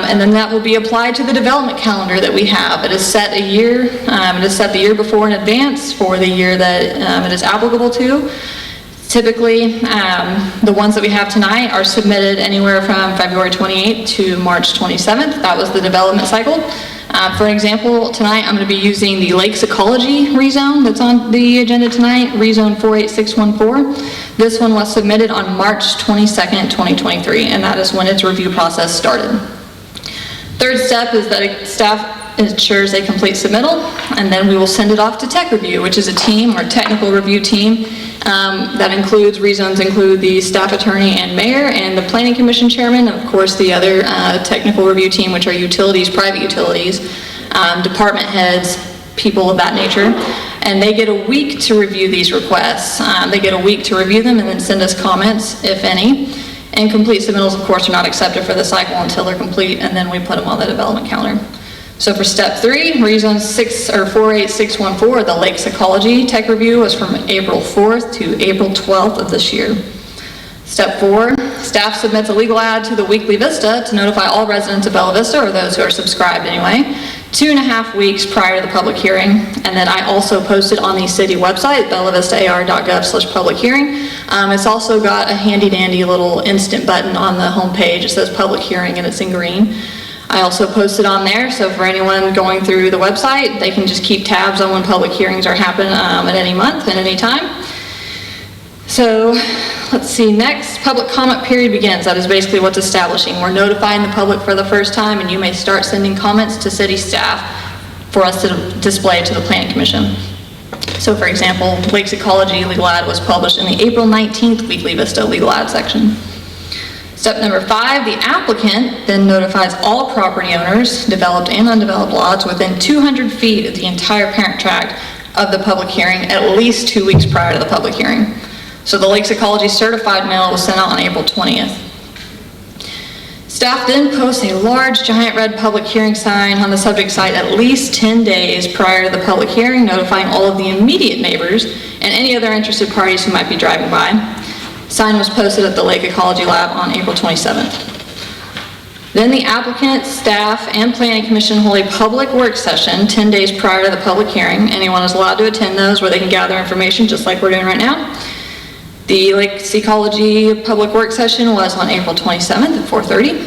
And then that will be applied to the development calendar that we have. It is set a year, it is set the year before in advance for the year that it is applicable to. Typically, the ones that we have tonight are submitted anywhere from February 28th to March 27th. That was the development cycle. For example, tonight I'm going to be using the Lakes Ecology rezone that's on the agenda tonight, rezone 48614. This one was submitted on March 22nd, 2023, and that is when its review process started. Third step is that staff ensures a complete submittal, and then we will send it off to tech review, which is a team or technical review team that includes, rezones include the staff attorney and mayor and the planning commission chairman, and of course the other technical review team, which are utilities, private utilities, department heads, people of that nature. And they get a week to review these requests. They get a week to review them and then send us comments, if any. And complete submittals, of course, are not accepted for the cycle until they're complete, and then we put them on the development calendar. So for step 3, rezone 48614, the Lakes Ecology Tech Review was from April 4th to April 12th of this year. Step 4, staff submits a legal ad to the weekly Vista to notify all residents of Bella Vista, or those who are subscribed anyway, 2.5 weeks prior to the public hearing. And then I also posted on the city website, bellavistaar.gov/public hearing. It's also got a handy dandy little instant button on the homepage. It says public hearing and it's in green. I also posted on there, so for anyone going through the website, they can just keep tabs on when public hearings are happening at any month and any time. So let's see, next, public comment period begins. That is basically what's establishing. We're notifying the public for the first time, and you may start sending comments to city staff for us to display to the Planning Commission. So for example, Lakes Ecology legal ad was published in the April 19th Weekly Vista legal ad section. Step number 5, the applicant then notifies all property owners, developed and undeveloped lots, within 200 feet of the entire parent tract of the public hearing at least 2 weeks prior to the public hearing. So the Lakes Ecology certified mail was sent out on April 20th. Staff then posts a large giant red public hearing sign on the subject site at least 10 days prior to the public hearing, notifying all of the immediate neighbors and any other interested parties who might be driving by. Sign was posted at the Lake Ecology Lab on April 27th. Then the applicant, staff, and Planning Commission hold a public work session 10 days prior to the public hearing. Anyone is allowed to attend those where they can gather information just like we're doing right now. The Lake Ecology public work session was on April 27th at 4:30.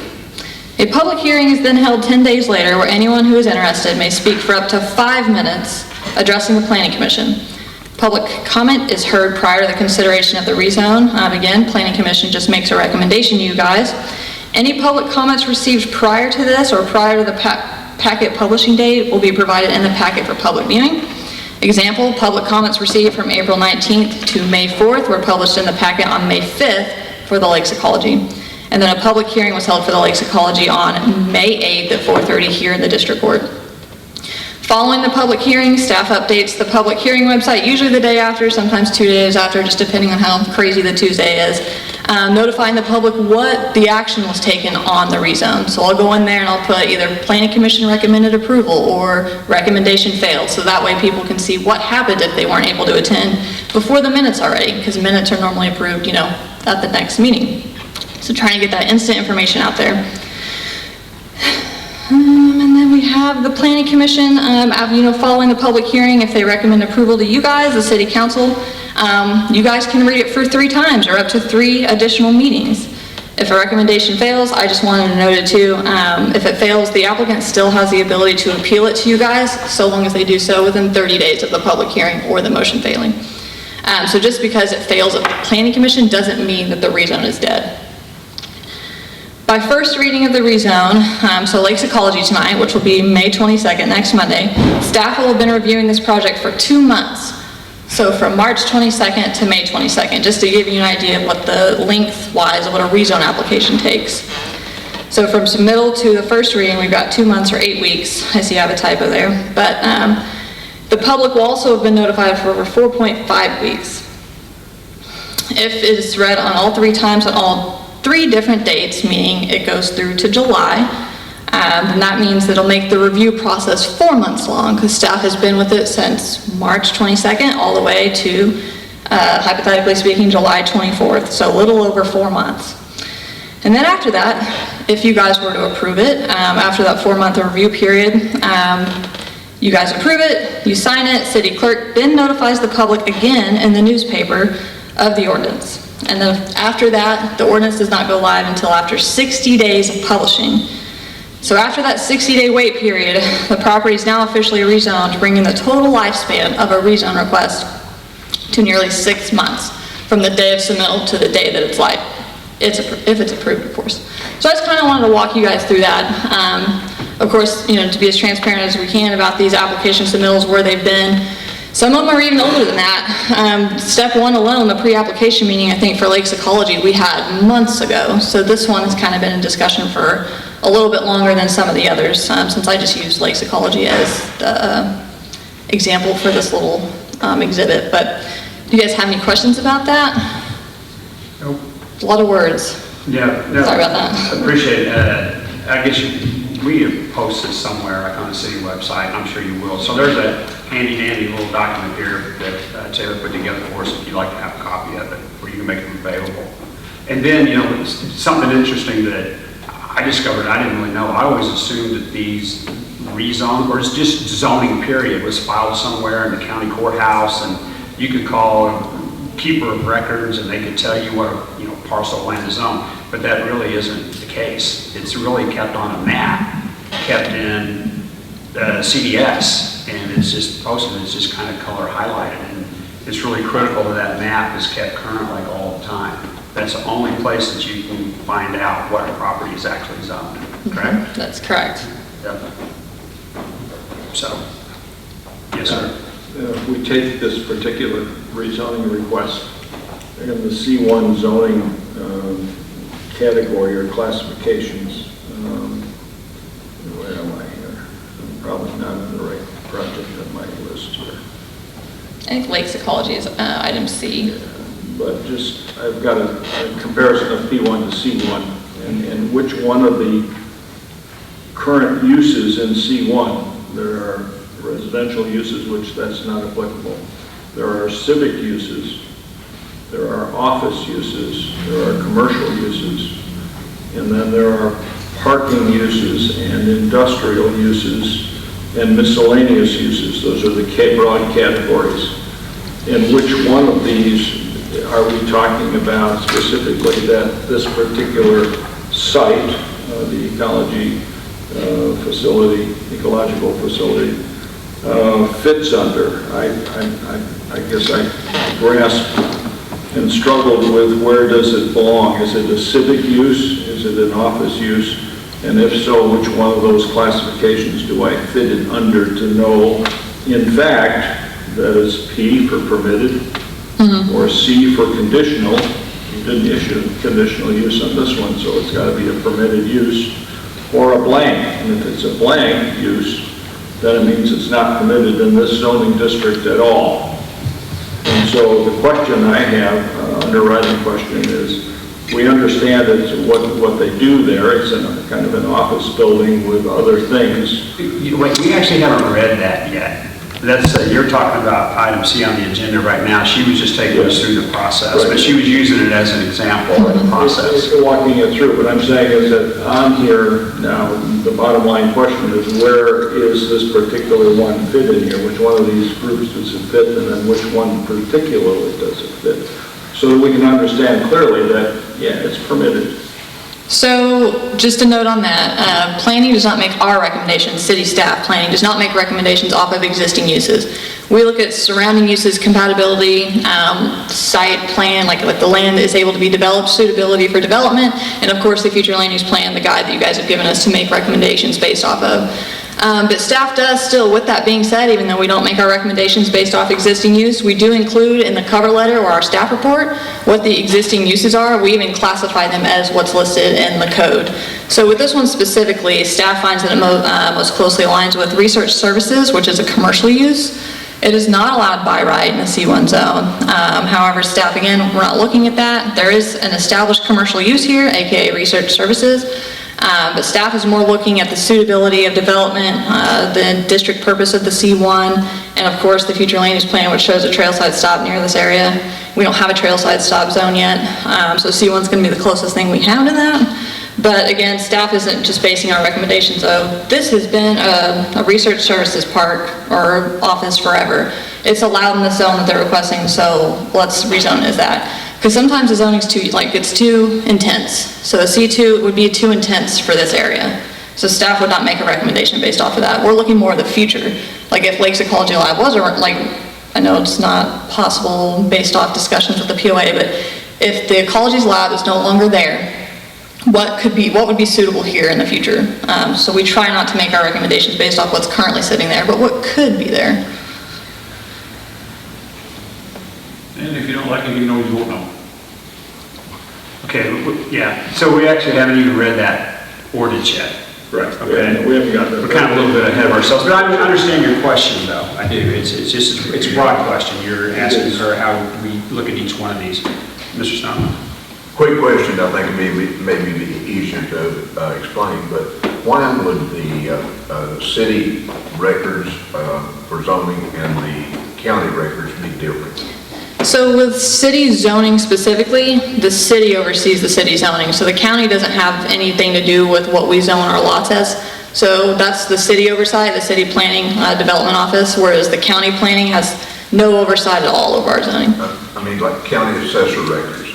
A public hearing is then held 10 days later where anyone who is interested may speak for up to 5 minutes addressing the Planning Commission. Public comment is heard prior to the consideration of the rezone. Again, Planning Commission just makes a recommendation to you guys. Any public comments received prior to this or prior to the packet publishing date will be provided in the packet for public viewing. Example, public comments received from April 19th to May 4th were published in the packet on May 5th for the Lakes Ecology. And then a public hearing was held for the Lakes Ecology on May 8th at 4:30 here in the District Court. Following the public hearing, staff updates the public hearing website, usually the day after, sometimes 2 days after, just depending on how crazy the Tuesday is, notifying the public what the action was taken on the rezone. So I'll go in there and I'll put either Planning Commission recommended approval or recommendation failed, so that way people can see what happened if they weren't able to attend before the minutes already, because minutes are normally approved, you know, at the next meeting. So trying to get that instant information out there. And then we have the Planning Commission, following the public hearing, if they recommend approval to you guys, the City Council, you guys can read it for 3 times or up to 3 additional meetings. If a recommendation fails, I just wanted to note it too, if it fails, the applicant still has the ability to appeal it to you guys, so long as they do so within 30 days of the public hearing or the motion failing. So just because it fails at the Planning Commission doesn't mean that the rezone is dead. By first reading of the rezone, so Lakes Ecology tonight, which will be May 22nd, next Monday, staff will have been reviewing this project for 2 months. So from March 22nd to May 22nd, just to give you an idea of what the length-wise of what a rezone application takes. So from submittal to the first reading, we've got 2 months or 8 weeks. I see I have a typo there. But the public will also have been notified for over 4.5 weeks. If it is read on all 3 times on all 3 different dates, meaning it goes through to July, then that means that it'll make the review process 4 months long, because staff has been with it since March 22nd all the way to, hypothetically speaking, July 24th, so a little over 4 months. And then after that, if you guys were to approve it, after that 4-month review period, you guys approve it, you sign it, city clerk then notifies the public again in the newspaper of the ordinance. And then after that, the ordinance does not go live until after 60 days of publishing. So after that 60-day wait period, the property is now officially rezoned, bringing the total lifespan of a rezone request to nearly 6 months from the day of submittal to the day that it's live. If it's approved, of course. So I just kind of wanted to walk you guys through that. Of course, you know, to be as transparent as we can about these application submittals, where they've been. Some of them are even older than that. Step 1 alone, the pre-application meeting, I think for Lakes Ecology, we had months ago. So this one has kind of been in discussion for a little bit longer than some of the others, since I just used Lakes Ecology as the example for this little exhibit. But do you guys have any questions about that? Nope. A lot of words. Yeah. No, Sorry about that. Appreciate it. I guess we have posted somewhere, like on the city website, I'm sure you will. So there's a handy dandy little document here that Taylor put together for us if you'd like to have a copy of it, where you can make them available. And then, you know, something interesting that I discovered I didn't really know. I always assumed that these rezone, or it's just zoning period, was filed somewhere in the county courthouse, and you could call a keeper of records and they could tell you what a parcel of land is zoned. But that really isn't the case. It's really kept on a map, kept in CDS, and it's just posted. It's just kind of color highlighted, and it's really critical that that map is kept current like all the time. That's the only place that you can find out what a property is actually zoned. Correct? That's correct. Yep. So, yes, sir. If we take this particular rezoning request in the C1 zoning category or classifications, where am I here? I'm probably not in the right project on my list here. I think Lakes Ecology is item C. But just, I've got a comparison of P1 to C1, and which one of the current uses in C1, there are residential uses, which that's not applicable. There are civic uses, there are office uses, there are commercial uses, and then there are parking uses and industrial uses and miscellaneous uses. Those are the broad categories. And which one of these are we talking about specifically that this particular site, the ecological facility, fits under? I guess I grasped and struggled with where does it belong? Is it a civic use? Is it an office use? And if so, which one of those classifications do I fit it under to know, in fact, that is P for permitted, or C for conditional? You didn't issue conditional use on this one, so it's got to be a permitted use, or a blank. And if it's a blank use, then it means it's not permitted in this zoning district at all. And so the question I have, underwriting question, is we understand it's what they do there. It's in a kind of an office building with other things. We actually haven't read that yet. That's, you're talking about item C on the agenda right now. She was just taking us through the process, Right. but she was using it as an example of the process. Walking it through, what I'm saying is that on here now, the bottom line question is where is this particular one fit in here? Which one of these groups does it fit, and then which one particularly does it fit? So that we can understand clearly that, yeah, it's permitted. So just a note on that, planning does not make our recommendations, city staff planning does not make recommendations off of existing uses. We look at surrounding uses, compatibility, site plan, like the land is able to be developed, suitability for development, and of course the future land use plan, the guide that you guys have given us to make recommendations based off of. But staff does still, with that being said, even though we don't make our recommendations based off existing use, we do include in the cover letter or our staff report what the existing uses are. We even classify them as what's listed in the code. So with this one specifically, staff finds that it most closely aligns with research services, which is a commercial use. It is not allowed by right in the C1 zone. However, staff, again, we're not looking at that. There is an established commercial use here, AKA research services, but staff is more looking at the suitability of development, the district purpose of the C1, and of course the future land use plan, which shows a trailside stop near this area. We don't have a trailside stop zone yet, so C1 is going to be the closest thing we have to that. But again, staff isn't just basing our recommendations of, this has been a research services park or office forever. It's allowed in the zone that they're requesting, so let's rezone as that. Because sometimes the zoning's it's too intense. So the C2 would be too intense for this area. So staff would not make a recommendation based off of that. We're looking more at the future. Like if Lakes Ecology Lab was, I know it's not possible based off discussions with the POA, but if the Ecology Lab is no longer there, what would be suitable here in the future? So we try not to make our recommendations based off what's currently sitting there, but what could be there. And if you don't like it, you can always vote no. Okay, yeah, so we actually haven't even read that ordinance yet. Right. Okay. We haven't gotten there. We're kind of a little bit ahead of ourselves, but I understand your question though, I do. It's a broad question. You're asking her how we look at each one of these. Mr. Snowden? Quick question, I think it may be easier to explain, but why would the city records for zoning and the county records be different? So with city zoning specifically, the city oversees the city zoning. So the county doesn't have anything to do with what we zone our lots as. So that's the city oversight, the city planning development office, whereas the county planning has no oversight at all of our zoning. I mean, like county assessor records.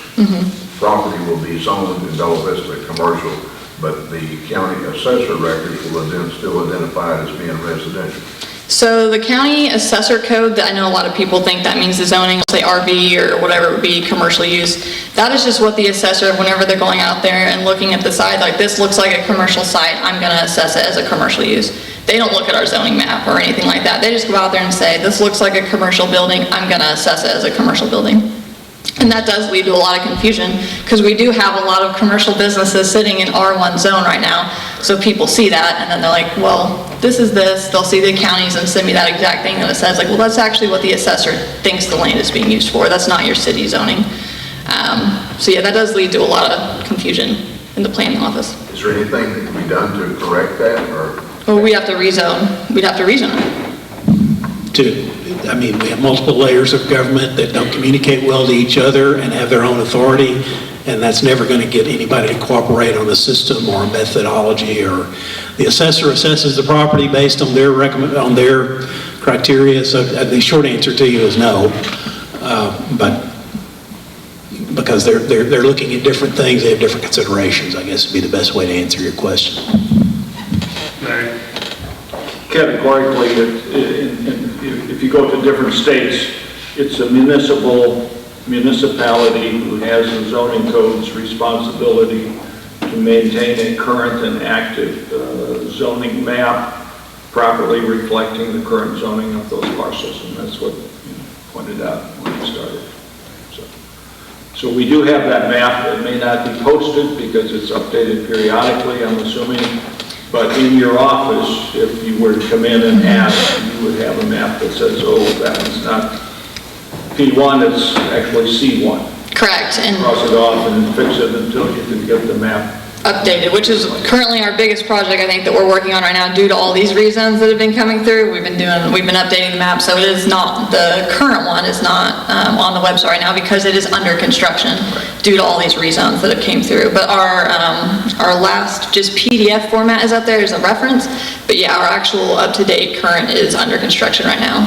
Property will be zoned in Bella Vista commercial, but the county assessor records will then still identify it as being residential. So the county assessor code, that I know a lot of people think that means the zoning, say RV or whatever it would be, commercial use. That is just what the assessor, whenever they're going out there and looking at the site, like this looks like a commercial site, I'm gonna assess it as a commercial use. They don't look at our zoning map or anything like that. They just go out there and say, this looks like a commercial building, I'm gonna assess it as a commercial building. And that does lead to a lot of confusion because we do have a lot of commercial businesses sitting in R1 zone right now. So people see that and then they're like, well, this is this. They'll see the counties and send me that exact thing that it says like, well, that's actually what the assessor thinks the land is being used for. That's not your city zoning. So yeah, that does lead to a lot of confusion in the planning office. Is there anything that can be done to correct that, or? Well, we have to rezone. We'd have to rezone it. I mean, we have multiple layers of government that don't communicate well to each other and have their own authority, and that's never going to get anybody to cooperate on a system or a methodology. Or the assessor assesses the property based on their criteria. So the short answer to you is no, but because they're looking at different things, they have different considerations. I guess would be the best way to answer your question. Larry? Categorically, if you go to different states, it's a municipality who has the zoning code's responsibility to maintain a current and active zoning map properly reflecting the current zoning of those parcels, and that's what you pointed out when we started. So we do have that map. It may not be posted because it's updated periodically, I'm assuming. But in your office, if you were to come in and ask, you would have a map that says, oh, that one's not P1, it's actually C1. Correct. And cross it off and fix it until you can get the map updated, which is currently our biggest project, I think, that we're working on right now due to all these reasons that have been coming through. We've been updating the map, so it is not, the current one is not on the website right now because it is under construction due to all these reasons that have came through. But our last just PDF format is up there as a reference, but yeah, our actual up-to-date current is under construction right now.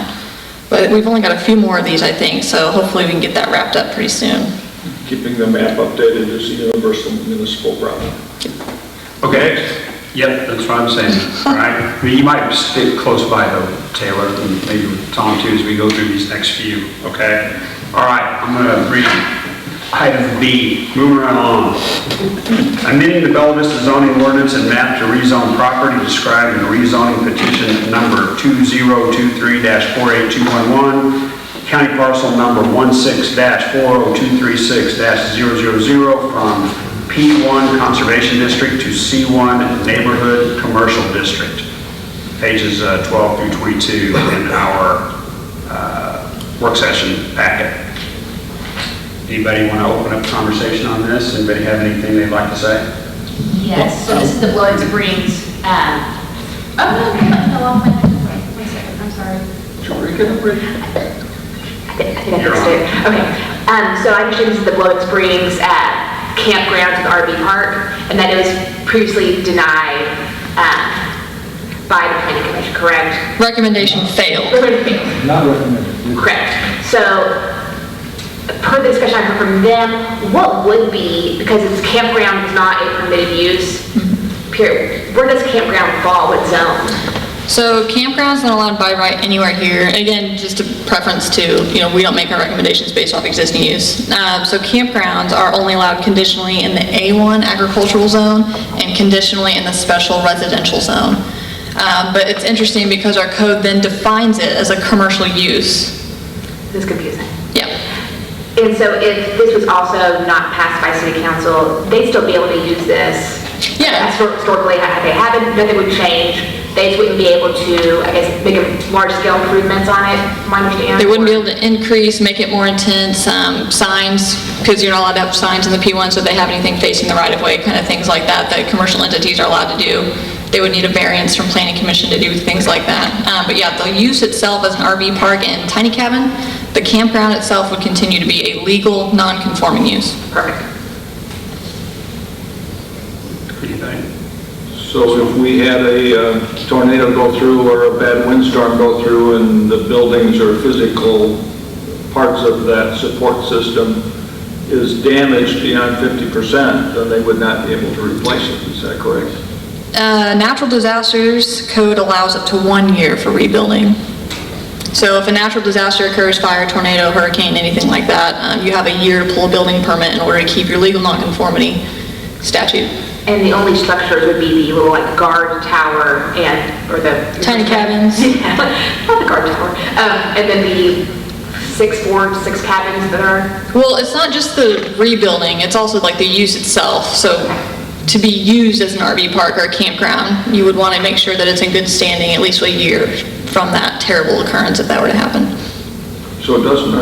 But we've only got a few more of these, I think, so hopefully we can get that wrapped up pretty soon. Keeping the map updated is a universal municipal problem. Okay, yep, that's what I'm saying, all right? I mean, you might stick close by though, Taylor, and maybe Tom too, as we go through these next few, okay? All right, I'm gonna read item B, moving right along. Amending the Bella Vista zoning ordinance and map to rezone property described in rezoning petition number 2023-48211, county parcel number 16-40236-000 from P1 Conservation District to C1 Neighborhood Commercial District. Pages 12 through 22 in our work session packet. Anybody want to open up a conversation on this? Anybody have anything they'd like to say? Yes, so this is the Blowing Springs, oh, no, off my, one second, I'm sorry. Sure, you can read. I think I fixed it. Okay, so I understand this is the Blowing Springs campground to the RV park, and that it was previously denied by the planning commission, correct? Recommendation failed. Not recommended. Correct. So, per the discussion I heard from them, what would be, because it's campground is not a permitted use, period, where does campground fall, what zone? So campground's not allowed by right anywhere here. Again, just a preference to, we don't make our recommendations based off existing use. So campgrounds are only allowed conditionally in the A1 agricultural zone and conditionally in the special residential zone. But it's interesting because our code then defines it as a commercial use. This is confusing. Yeah. And so if this was also not passed by city council, they'd still be able to use this? Yeah. Historically, they haven't, nothing would change. They just wouldn't be able to, I guess, make large-scale improvements on it, from my understanding. They wouldn't be able to increase, make it more intense, signs, because you're not allowed to have signs in the P1, so if they have anything facing the right-of-way, kind of things like that commercial entities are allowed to do. They would need a variance from planning commission to do things like that. But yeah, the use itself as an RV park and tiny cabin, the campground itself would continue to be a legal, non-conforming use. Perfect. So if we had a tornado go through or a bad windstorm go through and the buildings or physical parts of that support system is damaged beyond 50%, then they would not be able to replace it, is that correct? Natural disasters code allows up to 1 year for rebuilding. So if a natural disaster occurs, fire, tornado, hurricane, anything like that, you have a year to pull a building permit in order to keep your legal nonconformity statute. And the only structures would be the little like guard tower or the... Tiny cabins. Yeah, not the guard tower. And then the 6 cabins that are... Well, it's not just the rebuilding, it's also like the use itself. So to be used as an RV park or a campground, you would want to make sure that it's in good standing at least a year from that terrible occurrence if that were to happen. So it doesn't,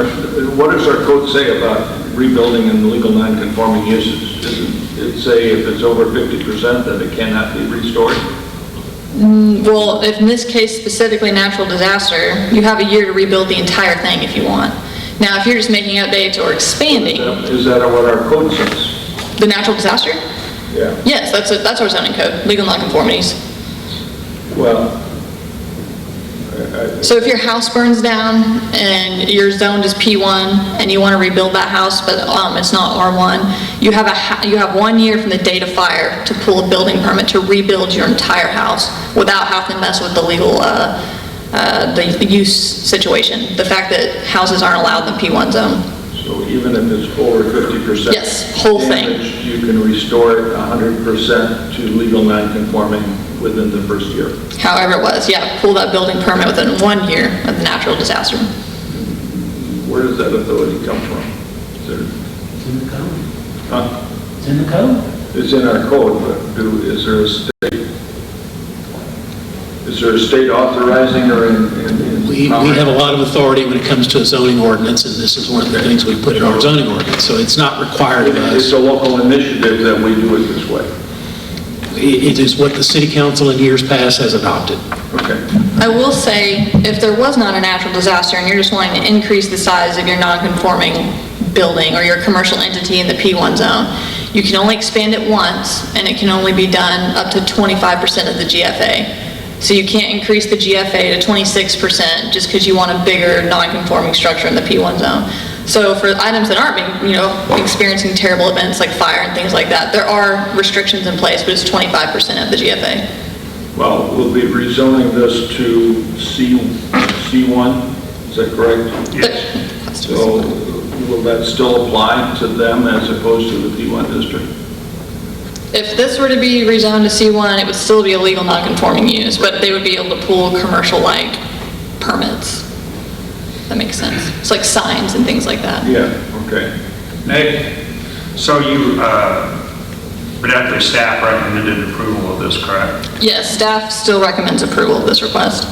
what does our code say about rebuilding and legal non-conforming uses? Doesn't it say if it's over 50% that it cannot be restored? Well, if in this case specifically natural disaster, you have a year to rebuild the entire thing if you want. Now, if you're just making updates or expanding... Is that what our code says? The natural disaster? Yeah. Yes, that's our zoning code, legal nonconformities. Well... So if your house burns down and you're zoned as P1 and you want to rebuild that house, but it's not R1, you have 1 year from the date of fire to pull a building permit to rebuild your entire house without having to mess with the legal, the use situation. The fact that houses aren't allowed in the P1 zone. So even if it's over 50%? Yes, whole thing. You can restore it 100% to legal non-conforming within the first year? However it was, yeah, pull that building permit within 1 year of the natural disaster. Where does that authority come from? It's in the code. Huh? It's in the code. It's in our code, but is there a state authorizing or in We have a lot of authority when it comes to a zoning ordinance, and this is one of the things we put in our zoning ordinance, so it's not required of us. It's a local initiative that we do it this way. It is what the city council in years past has adopted. Okay. I will say, if there was not a natural disaster and you're just wanting to increase the size of your non-conforming building or your commercial entity in the P1 zone, you can only expand it once, and it can only be done up to 25% of the GFA. So you can't increase the GFA to 26% just because you want a bigger non-conforming structure in the P1 zone. So for items that aren't experiencing terrible events like fire and things like that, there are restrictions in place, but it's 25% of the GFA. Well, we'll be rezoning this to C1, is that correct? Yes. So will that still apply to them as opposed to the P1 district? If this were to be rezoned to C1, it would still be a legal non-conforming use, but they would be able to pull commercial-like permits. That makes sense. It's like signs and things like that. Yeah, okay. Nick, so but after staff recommended approval of this, correct? Yes, staff still recommends approval of this request.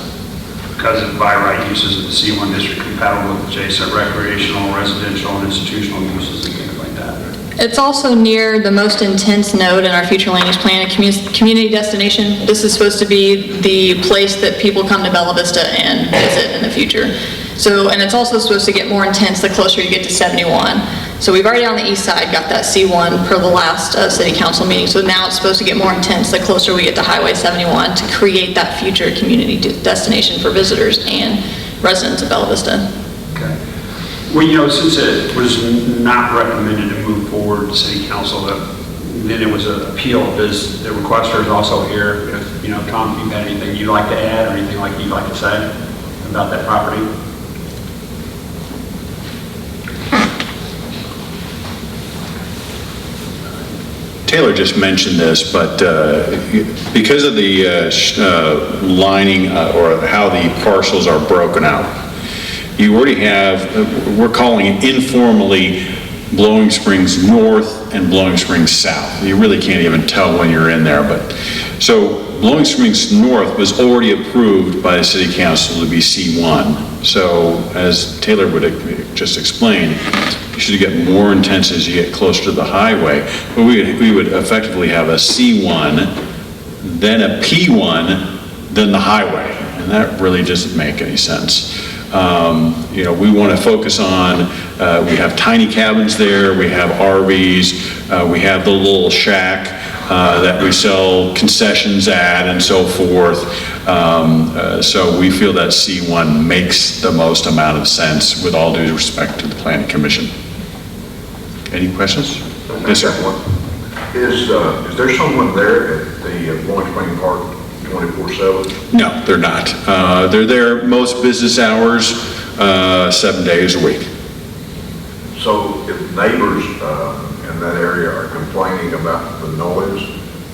Okay. because of by right uses of the C1 district compatible with adjacent recreational, residential, and institutional uses and things like that. It's also near the most intense node in our future land use plan, a community destination. This is supposed to be the place that people come to Bella Vista and visit in the future. So, and it's also supposed to get more intense the closer you get to 71. So we've already on the east side got that C1 per the last city council meeting. So now it's supposed to get more intense the closer we get to Highway 71 to create that future community destination for visitors and residents of Bella Vista. Okay. Well, you know, since it was not recommended to move forward to city council, then it was an appeal. Does the requester is also here. If, you know, Tom, if you've got anything you'd like to add or anything like you'd like to say about that property? Taylor just mentioned this, but because of the lining or how the parcels are broken out, you already have, we're calling it informally Blowing Springs North and Blowing Springs South. You really can't even tell when you're in there, but so Blowing Springs North was already approved by the city council to be C1. So as Taylor would just explain, you should get more intense as you get closer to the highway. But we would effectively have a C1, then a P1, then the highway. And that really doesn't make any sense. You know, we want to focus on, we have tiny cabins there, we have RVs, we have the little shack that we sell concessions at and so forth. So we feel that C1 makes the most amount of sense with all due respect to the Planning Commission. Any questions? Yes, sir. Is there someone there at the Blowing Spring Park 24/7? No, they're not. They're there most business hours, 7 days a week. So if neighbors in that area are complaining about the noise,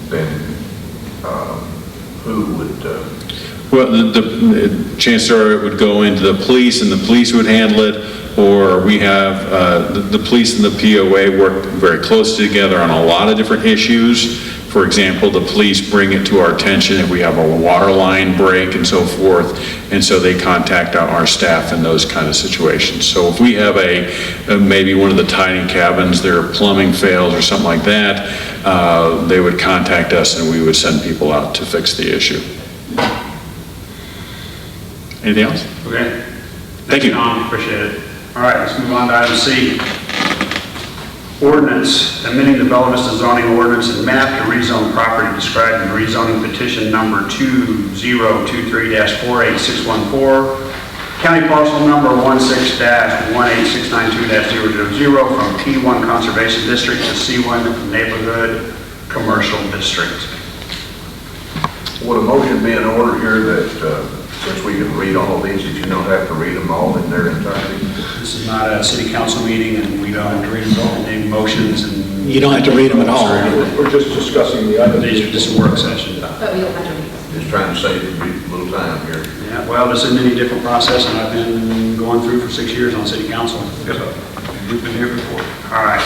then who would? Well, the chances are it would go into the police and the police would handle it, or we have the police and the POA work very closely together on a lot of different issues. For example, the police bring it to our attention if we have a water line break and so forth, and so they contact our staff in those kind of situations. So if we have maybe one of the tiny cabins, their plumbing fails or something like that, they would contact us and we would send people out to fix the issue. Anything else? Okay. Thank you. Tom, appreciate it. All right, let's move on to item C. Ordinance, amending the Bella Vista zoning ordinance and map to rezone property described in rezoning petition number 2023-48614, county parcel number 16-18692-000 from P1 Conservation District to C1 Neighborhood Commercial District. Would a motion be in order here that, since we can read all of these, that you don't have to read them all in their entirety? This is not a city council meeting, and we don't have to read all the motions and... You don't have to read them at all. We're just discussing the items. These are just a work session. But we don't have to read. Just trying to save a little time here. Yeah, well, this isn't any different process than I've been going through for 6 years on city council. So, we've been here before. All right.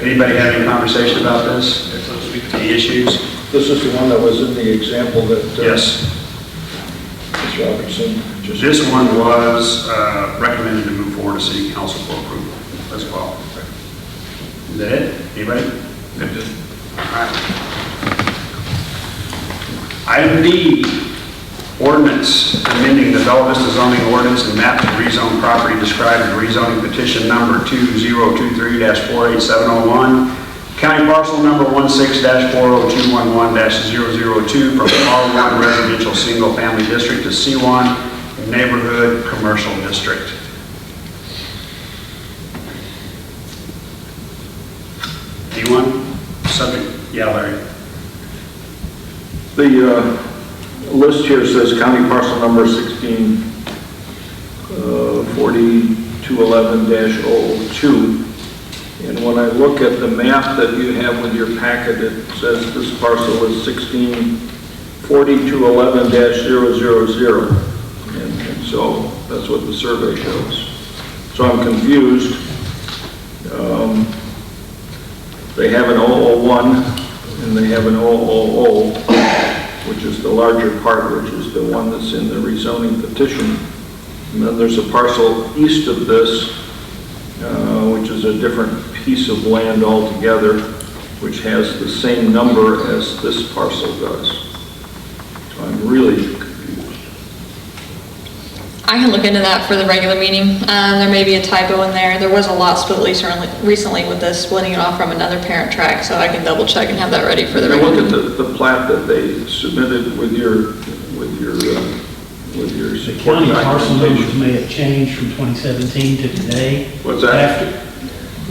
Anybody have any conversation about this? Any issues? This is the one that was in the example that Yes. Ms. Robertson just... This one was recommended to move forward to city council for approval as well. Is that it? Anybody? Good. All right. Item D, ordinance amending the Bella Vista zoning ordinance and map to rezone property described in rezoning petition number 2023-48701, county parcel number 16-40211-002 from R1 residential single family district to C1 neighborhood commercial district. Anyone? Subject? Yeah, Larry. The list here says county parcel number 16-4211-002. And when I look at the map that you have with your packet, it says this parcel is 16-4211-000. And so that's what the survey shows. So I'm confused. They have an 001 and they have an 000. which is the larger part, which is the one that's in the rezoning petition. And then there's a parcel east of this, which is a different piece of land altogether, which has the same number as this parcel does. So I'm really confused. I can look into that for the regular meeting. There may be a typo in there. There was a lot split recently with this, splitting it off from another parent track, so I can double check and have that ready for the Now regular look meeting. at the plat that they submitted with your The support county parcel numbers documentation. may have changed from 2017 to today. What's that? After-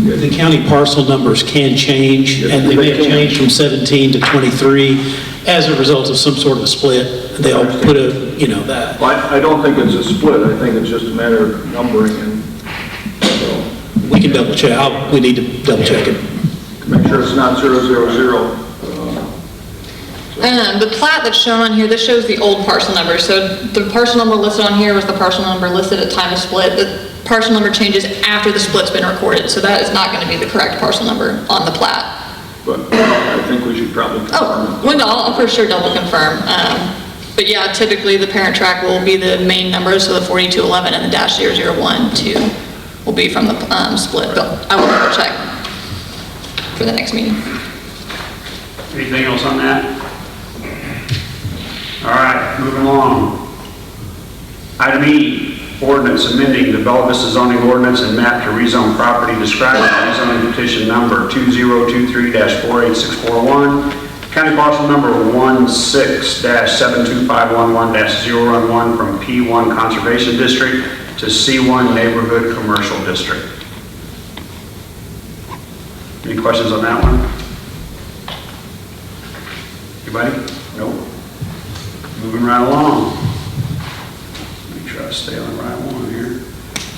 The county parcel numbers can change, Yes, and they may they have can. changed from 17 to 23 as a result of some sort of a split. They'll put a, that. Well, I don't think it's a split. I think it's just a matter of numbering and so We can double check. We need to double check it. make sure it's not 000. The plat that's shown on here, this shows the old parcel number. So the parcel number listed on here was the parcel number listed at time of split. The parcel number changes after the split's been recorded, so that is not going to be the correct parcel number on the plat. But I think we should probably confirm Oh, it. well, no, I'll for sure double confirm. But yeah, typically the parent track will be the main numbers, so the 4211 and the -0012 will be from the split, but I will double check for the next meeting. Anything else on that? All right, moving along. Item E, ordinance amending the Bella Vista zoning ordinance and map to rezone property described in rezoning petition number 2023-48641, county parcel number 16-72511-011 from P1 Conservation District to C1 Neighborhood Commercial District. Any questions on that one? Anybody? Nope. Moving right along. Make sure I stay on the right one here.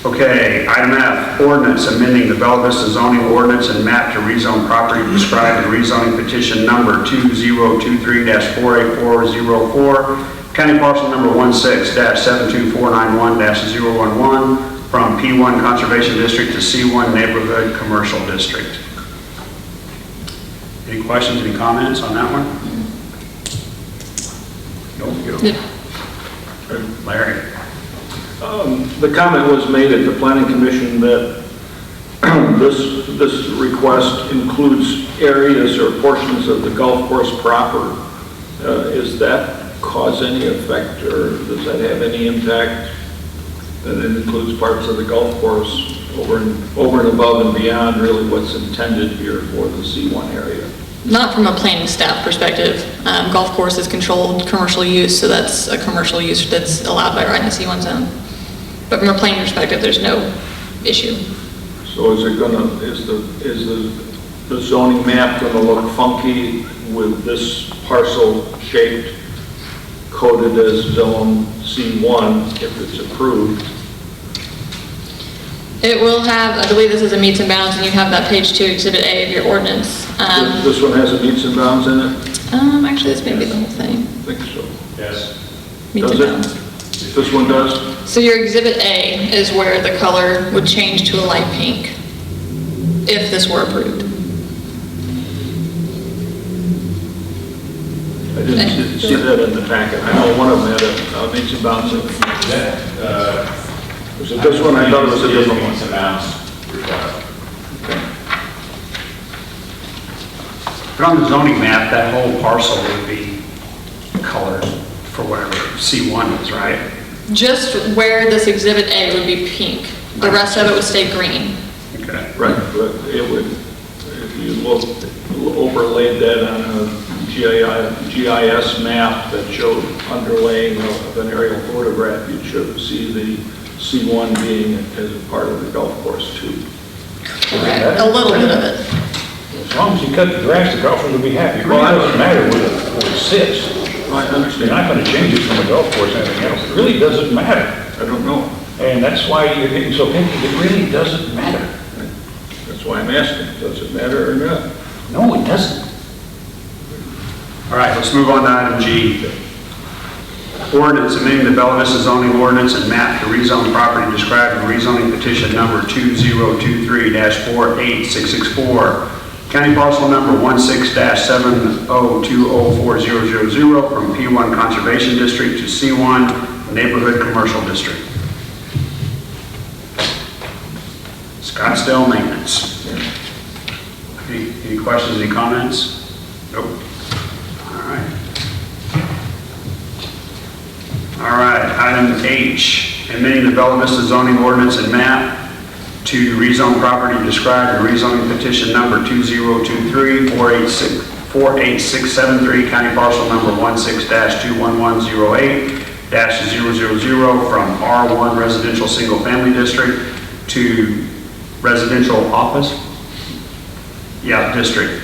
Okay, item F, ordinance amending the Bella Vista zoning ordinance and map to rezone property described in rezoning petition number 2023-48404, county parcel number 16-72491-011 from P1 Conservation District to C1 Neighborhood Commercial District. Any questions, any comments on that one? Yeah. Larry? The comment was made at the planning commission that this request includes areas or portions of the golf course proper. Is that cause any effect, or does that have any impact? That it includes parts of the golf course over and above and beyond really what's intended here for the C1 area? Not from a planning staff perspective. Golf course is controlled commercial use, so that's a commercial use that's allowed by right in the C1 zone. But from a planning perspective, there's no issue. So is the zoning map gonna look funky with this parcel shaped, coded as zone C1 if it's approved? It will have, I believe this is a meets and bounds, and you have that page 2, Exhibit A of your ordinance. This one has a meets and bounds in it? Actually, this may be the whole thing. I think so. Yes. Meets Does and it? bounds. This one does? So your Exhibit A is where the color would change to a light pink if this were approved. I didn't see that in the packet. I know one of them had a meets and bounds in it. Was it this one? I thought it was a different one. But on the zoning map, that whole parcel would be colored for whatever C1 is, right? Just where this Exhibit A would be pink. The rest of it would stay green. Okay. Right, but it would, if you overlaid that on a GIS map that showed underlaying of an aerial photograph, you'd see the C1 being as a part of the golf course too. Correct. A little bit of it. As long as you cut the grass, the golfers will be happy. It really doesn't matter where it sits. I You're understand. not going to change it from a golf course or anything else. It really doesn't matter. I don't know. And that's why you're getting so picky. It really doesn't matter. That's why I'm asking. Does it matter or not? No, it doesn't. All right, let's move on to item G. Ordinance amending the Bella Vista zoning ordinance and map to rezone property described in rezoning petition number 2023-48664, County parcel number 16-70204000 from P1 Conservation District to C1 Neighborhood Commercial District. Scottsdale Maintenance. Any questions, any comments? Nope. All right. All right, item H, amending the Bella Vista zoning ordinance and map to rezone property described in rezoning petition number 2023-48673, county parcel number 16-21108-000 from R1 residential single family district to residential office. Yeah, district.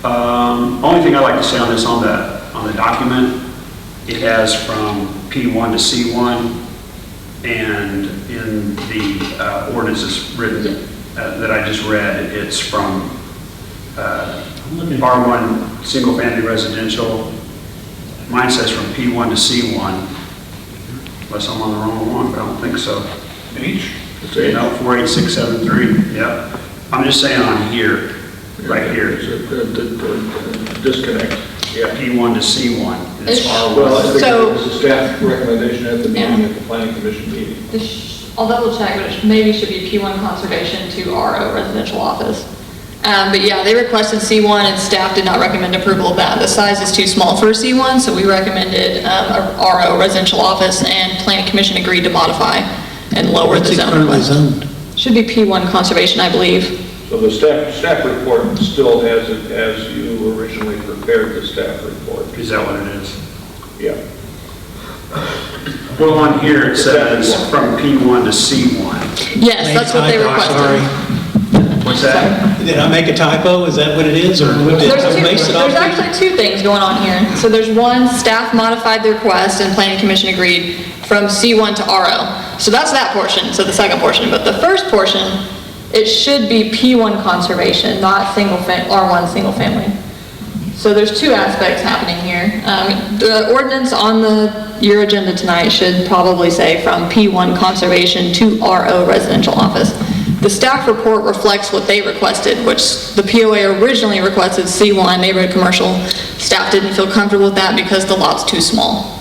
Only thing I'd like to say on this, on the document, it has from P1 to C1, and in the ordinances written that I just read, it's from R1 single family residential. Mine says from P1 to C1, unless I'm on the wrong one, but I don't think so. H? No, 48673, yep. I'm just saying on here, right here. Disconnect. Yeah, P1 to C1, and it's It's- R1. Well, I think So- it was a staff recommendation at the meeting, Yeah. at the planning commission meeting. I'll double check, but it maybe should be P1 conservation to RO residential office. But yeah, they requested C1 and staff did not recommend approval of that. The size is too small for a C1, so we recommended a RO residential office, and planning commission agreed to modify and lower What's the it zone currently request. zoned? Should be P1 conservation, I believe. So the staff report still has it as you originally prepared the staff report. Is that what it is? Yeah. Well, on here it says from P1 to C1. Yes, that's what they Sorry. requested. What's that? Did I make a typo? Is that what it is? Or did There's I base it off? actually two things going on here. So there's one, staff modified the request and planning commission agreed from C1 to RO. So that's that portion, so the second portion. But the first portion, it should be P1 conservation, not R1 single family. So there's two aspects happening here. The ordinance on your agenda tonight should probably say from P1 conservation to RO residential office. The staff report reflects what they requested, which the POA originally requested C1 neighborhood commercial. Staff didn't feel comfortable with that because the lot's too small.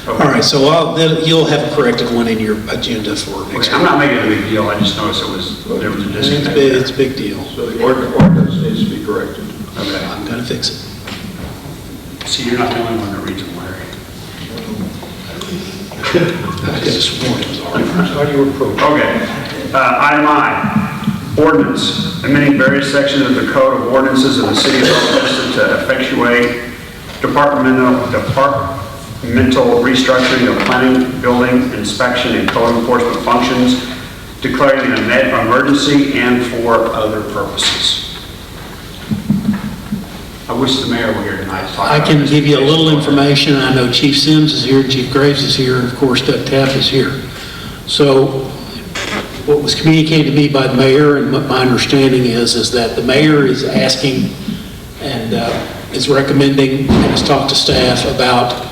All right, so you'll have a corrected one in your agenda for next Okay, I'm week. not making a big deal, I just noticed there was a disconnect. It's a big deal. So the ordinance needs to be corrected. Okay. I'm going to fix it. See, you're not the only one that reads them, Larry. I could have sworn it was already. How do you approach? Okay, item I, ordinance, amending various sections of the Code of Ordinances of the City of Bella Vista to effectuate departmental restructuring of planning, building, inspection, and code enforcement functions, declaring an emergency and for other purposes. I wish the mayor were here tonight to talk I about can this. give you a little information. I know Chief Sims is here, Chief Graves is here, and of course Doug Tapp is here. So what was communicated to me by the mayor, and what my understanding is that the mayor is asking and is recommending and has talked to staff about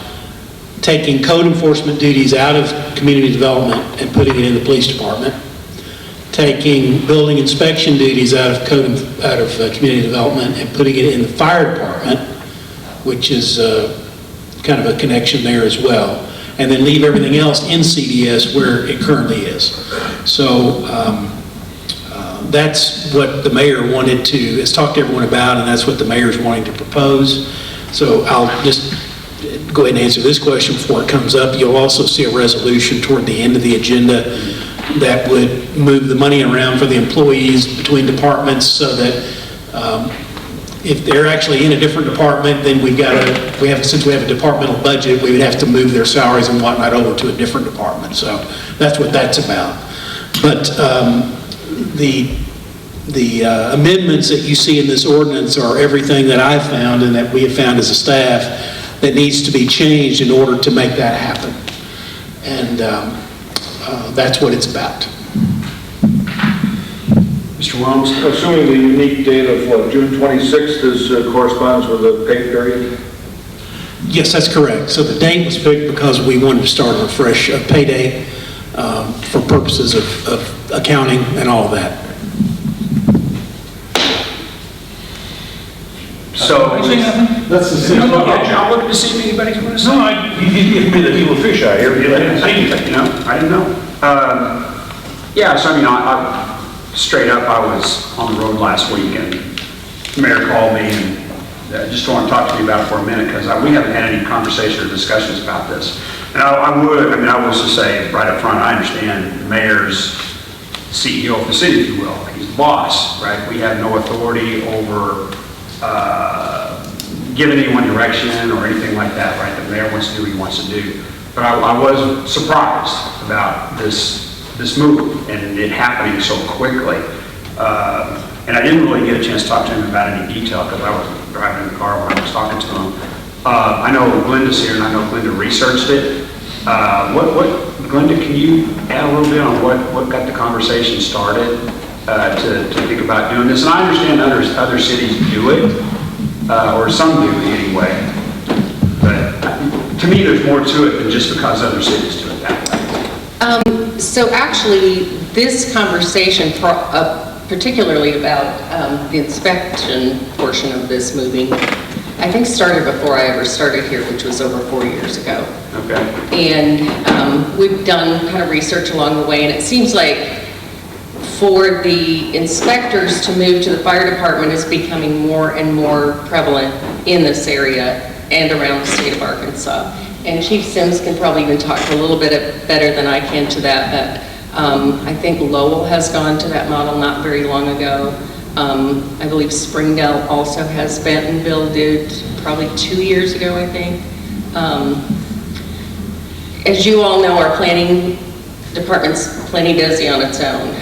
taking code enforcement duties out of community development and putting it in the police department, taking building inspection duties out of community development and putting it in the fire department, which is kind of a connection there as well, and then leave everything else in CDS where it currently is. So that's what the mayor wanted to, has talked to everyone about, and that's what the mayor is wanting to propose. So I'll just go ahead and answer this question before it comes up. You'll also see a resolution toward the end of the agenda that would move the money around for the employees between departments so that if they're actually in a different department, then since we have a departmental budget, we would have to move their salaries and whatnot over to a different department. So that's what that's about. But the amendments that you see in this ordinance are everything that I've found and that we have found as a staff that needs to be changed in order to make that happen. And that's what it's about. Mr. Williams? Assuming the unique date of what, June 26th corresponds with the pay period? Yes, that's correct. So the date was picked because we wanted to start a fresh pay date for purposes of accounting and all of that. You see nothing? That's the city. I'm looking to see if anybody's going to say. No, he did give me the evil fish eye here, but I didn't see anything. You know, I didn't know. Yeah, so I mean, I straight up, I was on the road last week and the mayor called me and just want to talk to me about it for a minute because we haven't had any conversation or discussions about this. And I will just say right up front, I understand the mayor's CEO of the city, if you will. He's the boss, right? We have no authority over giving anyone direction or anything like that, right? The mayor wants to do what he wants to do. But I was surprised about this move and it happening so quickly. And I didn't really get a chance to talk to him about any detail because I was driving in the car when I was talking to him. I know Glenda's here and I know Glenda researched it. Glenda, can you add a little bit on what got the conversation started to think about doing this? And I understand other cities do it, or some do anyway. But to me, there's more to it than just because other cities do it that way. So actually, this conversation, particularly about the inspection portion of this moving, I think started before I ever started here, which was over 4 years ago. Okay. And we've done kind of research along the way, and it seems like for the inspectors to move to the fire department is becoming more and more prevalent in this area and around the state of Arkansas. And Chief Sims can probably even talk a little bit better than I can to that, but I think Lowell has gone to that model not very long ago. I believe Springdale also has. Bentonville did probably 2 years ago, I think. As you all know, our planning department's plenty busy on its own.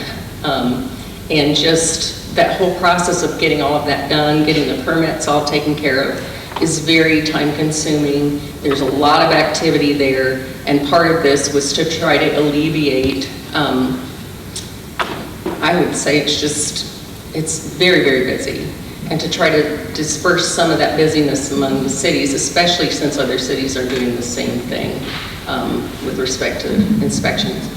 And just that whole process of getting all of that done, getting the permits all taken care of, is very time consuming. There's a lot of activity there, and part of this was to try to alleviate, I would say it's very, very busy, and to try to disperse some of that busyness among the cities, especially since other cities are doing the same thing with respect to inspections.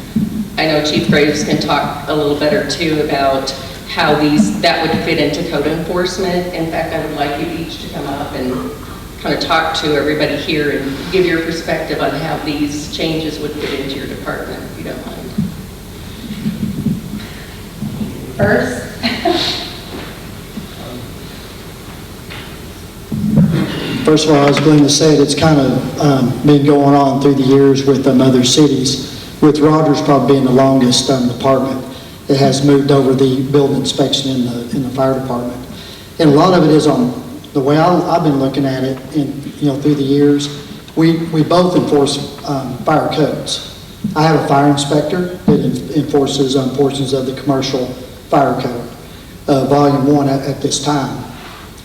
I know Chief Graves can talk a little better too about how that would fit into code enforcement. In fact, I would like you each to come up and kind of talk to everybody here and give your perspective on how these changes would fit into your department, if you don't mind. First. First of all, as Glenda said, it's kind of been going on through the years with other cities, with Rogers probably being the longest department that has moved over the building inspection in the fire department. And a lot of it is on the way I've been looking at it, through the years. We both enforce fire codes. I have a fire inspector that enforces portions of the commercial fire code, volume 1 at this time.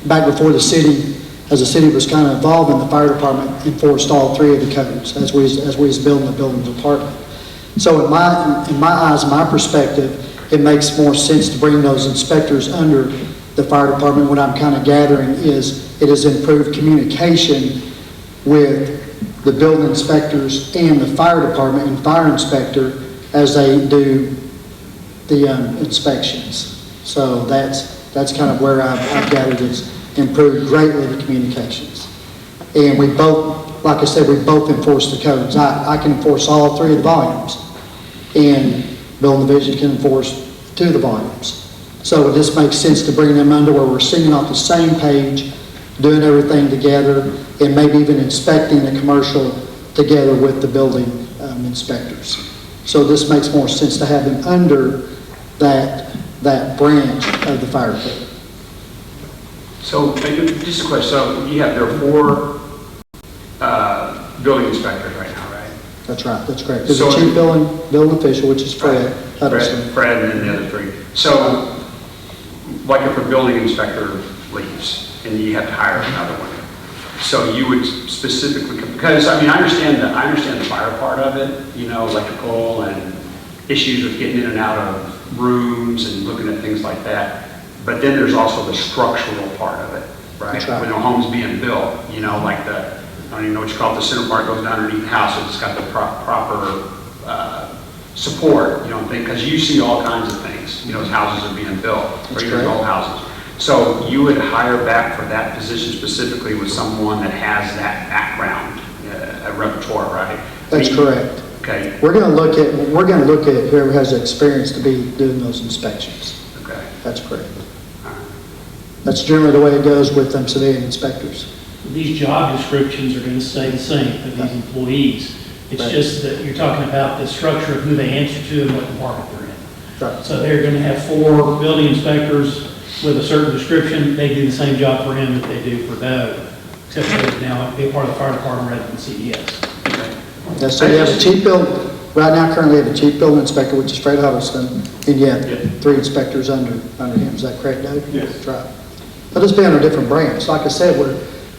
Back before the city, as the city was kind of evolving, the fire department enforced all 3 of the codes as we was building the building department. So in my eyes, my perspective, it makes more sense to bring those inspectors under the fire department. What I'm kind of gathering is it has improved communication with the building inspectors and the fire department and fire inspector as they do the inspections. So that's kind of where I've gathered it's improved greatly the communications. And we both, like I said, we both enforce the codes. I can enforce all 3 of the volumes, and building division can enforce 2 of the volumes. So this makes sense to bring them under where we're singing off the same page, doing everything together, and maybe even inspecting the commercial together with the building inspectors. So this makes more sense to have them under that branch of the fire code. So just a question. So there are 4 building inspectors right now, right? That's right. That's correct. There's a chief building official, which is Fred. Fred and then the other 3. So like if a building inspector leaves and you have to hire another one, so you would specifically, because I understand the fire part of it, electrical and issues with getting in and out of rooms and looking at things like that. But then there's also the structural part of it, right? That's right. When a home's being built, like I don't even know what you call it, the center part goes down underneath the house, so it's got the proper support, because you see all kinds of things, as houses are being built, or even old houses. So you would hire back for that position specifically with someone that has that background, a repertoire, right? That's correct. Okay, We're going to look at whoever has the experience to be doing those inspections. okay. That's correct. That's generally the way it goes with them civilian inspectors. These job descriptions are going to stay the same for these employees. It's Right. just that you're talking about the structure of who they answer to and what department they're in. Right. So they're going to have 4 building inspectors with a certain description. They do the same job for him that they do for Doug, except they're now be a part of the fire department rather than CDS. Yes, so you have a chief right now currently have a chief building inspector, which is Fred Huddleston, and yet 3 inspectors under him. Is that correct, Doug? Yes. That's right. They'll just be under different branch. Like I said,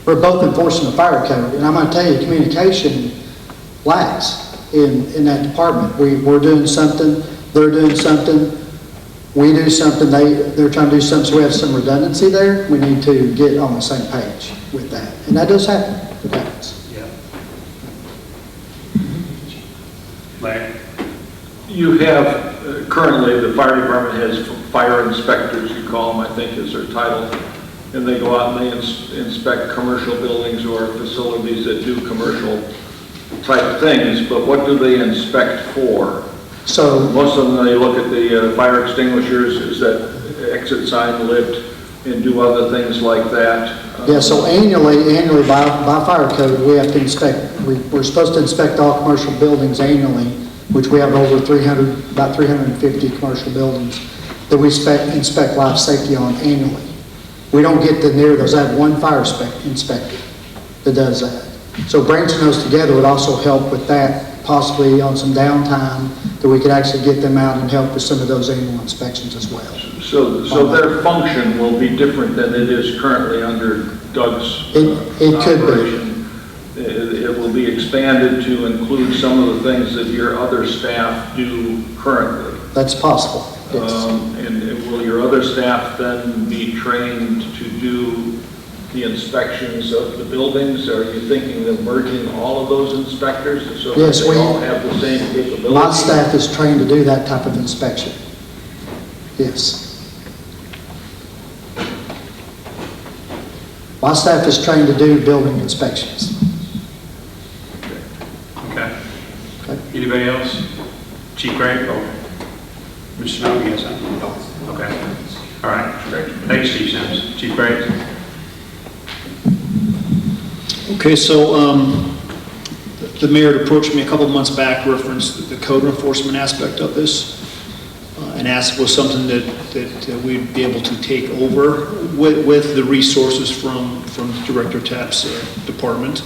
we're both enforcing the fire code, and I'm going to tell you, communication lacks in that department. We're doing something, they're doing something, we do something, they're trying to do something, so we have some redundancy there. We need to get on the same page with that, and that does happen. It happens. Yeah. Larry? You have, currently, the fire department has fire inspectors, you call them, I think is their title, and they go out and they inspect commercial buildings or facilities that do commercial type things, but what do they inspect for? So Most of them, they look at the fire extinguishers, is that exit sign lit, and do other things like that. yeah, so annually by fire code, we have to inspect, we're supposed to inspect all commercial buildings annually, which we have over about 350 commercial buildings that we inspect life safety on annually. We don't get to near those. I have one fire inspector that does that. So branching those together would also help with that, possibly on some downtime, that we could actually get them out and help with some of those annual inspections as well. So their function will be different than it is currently under Doug's It could be. operation. It will be expanded to include some of the things that your other staff do currently. That's possible, yes. And will your other staff then be trained to do the inspections of the buildings? Are you thinking of merging all of those inspectors so that Yes, they all have the same capability? My staff is trained to do that type of inspection. Yes. My staff is trained to do building inspections. Okay. Okay. Anybody else? Chief Gray? Mr. Snow, you have something? Okay. All right. Thanks, Chief Sims. Chief Gray? Okay, so the mayor had approached me a couple of months back, referenced the code enforcement aspect of this, and asked if it was something that we'd be able to take over with the resources from Director Tapp's department.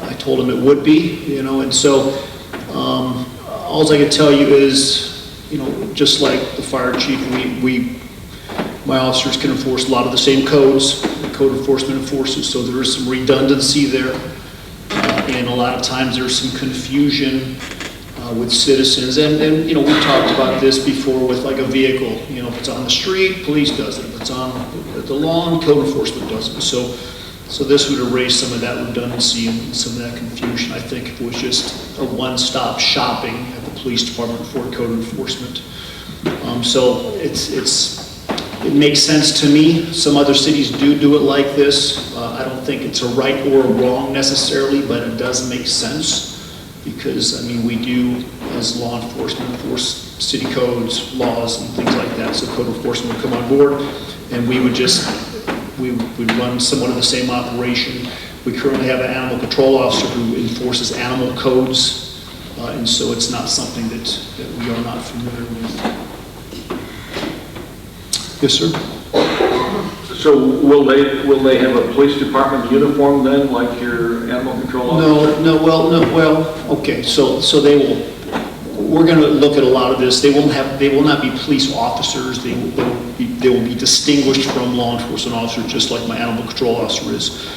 I told him it would be, and so all I can tell you is, just like the fire chief, my officers can enforce a lot of the same codes the code enforcement enforces, so there is some redundancy there. And a lot of times there's some confusion with citizens. And we talked about this before with like a vehicle. If it's on the street, police does it. If it's on the lawn, code enforcement does it. So this would erase some of that redundancy and some of that confusion. I think if it was just a one-stop shopping at the police department for code enforcement. So it makes sense to me. Some other cities do it like this. I don't think it's a right or a wrong necessarily, but it does make sense because, we do, as law enforcement, enforce city codes, laws, and things like that. So code enforcement would come on board, and we would run somewhat of the same operation. We currently have an animal control officer who enforces animal codes, and so it's not something that we are not familiar with. Yes, sir. So will they have a police department uniform then, like your animal control officer? Okay, so we're going to look at a lot of this. They will not be police officers. They will be distinguished from law enforcement officers, just like my animal control officer is.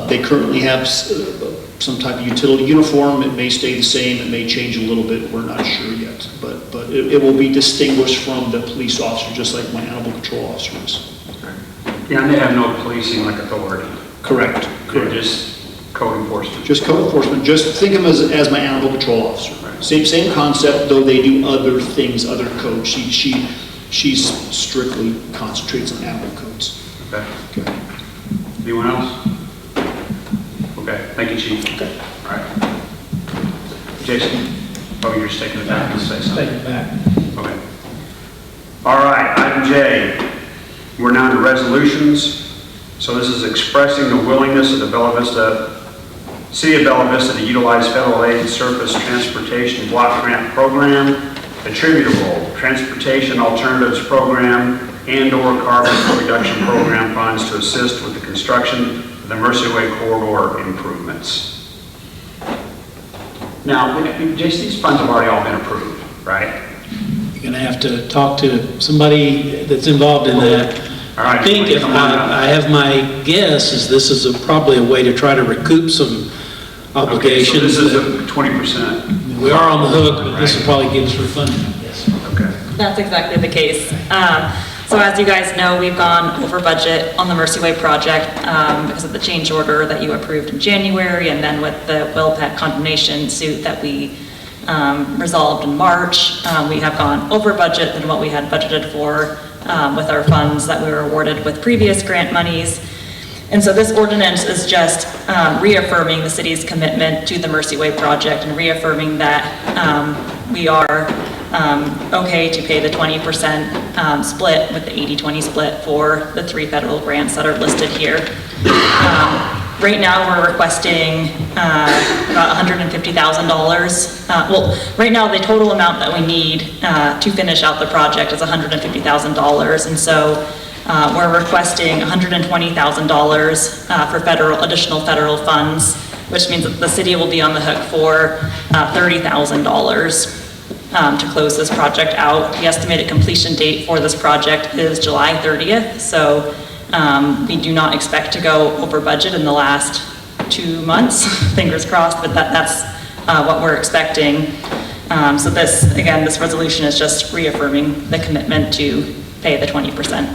They currently have some type of utility uniform. It may stay the same. It may change a little bit. We're not sure yet. But it will be distinguished from the police officer, just like my animal control officer is. Yeah, and they have no policing like authority. Correct. They're just code enforcement. Just code enforcement. Just think of them as my animal control officer. Right. Same concept, though they do other things, other codes. She She's strictly concentrates on animal codes. Okay. Anyone else? Okay, thank you, Chief. Okay. All right. Jason, oh, you're just taking it back to say something. Take it back. Okay. All right, item J. We're now to resolutions. So this is expressing the willingness of the City of Bella Vista to utilize federal aid surface transportation block grant program, attributable transportation alternatives program, and/or carbon reduction program funds to assist with the construction of the Mercy-Way corridor improvements. Now, Jason, these funds have already all been approved, right? You're going to have to talk to somebody that's involved in that. All right. I think if I have my guess is this is probably a way to try to recoup some obligations. Okay, so this is a 20%. We are on the hook, but this will probably give us refunding, yes. Okay. That's exactly the case. So as you guys know, we've gone over budget on the Mercy-Way project because of the change order that you approved in January, and then with the Wilpet condemnation suit that we resolved in March. We have gone over budget than what we had budgeted for with our funds that we were awarded with previous grant monies. And so this ordinance is just reaffirming the city's commitment to the Mercy-Way project and reaffirming that we are okay to pay the 20% split with the 80-20 split for the 3 federal grants that are listed here. Right now, we're requesting about $150,000. Well, right now, the total amount that we need to finish out the project is $150,000. And so we're requesting $120,000 for additional federal funds, which means that the city will be on the hook for $30,000 to close this project out. The estimated completion date for this project is July 30th. So we do not expect to go over budget in the last 2 months, fingers crossed, but that's what we're expecting. So this, again, this resolution is just reaffirming the commitment to pay the 20%.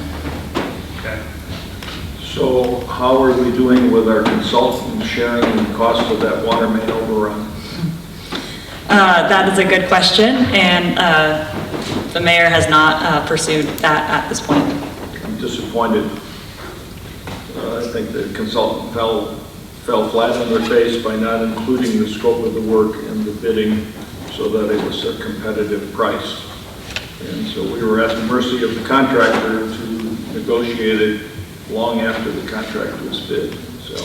Okay. So how are we doing with our consultant sharing the cost of that water main overrun? That is a good question, and the mayor has not pursued that at this point. I'm disappointed. I think the consultant fell flat on their face by not including the scope of the work in the bidding so that it was a competitive price. And so we were at the mercy of the contractor to negotiate it long after the contract was bid. So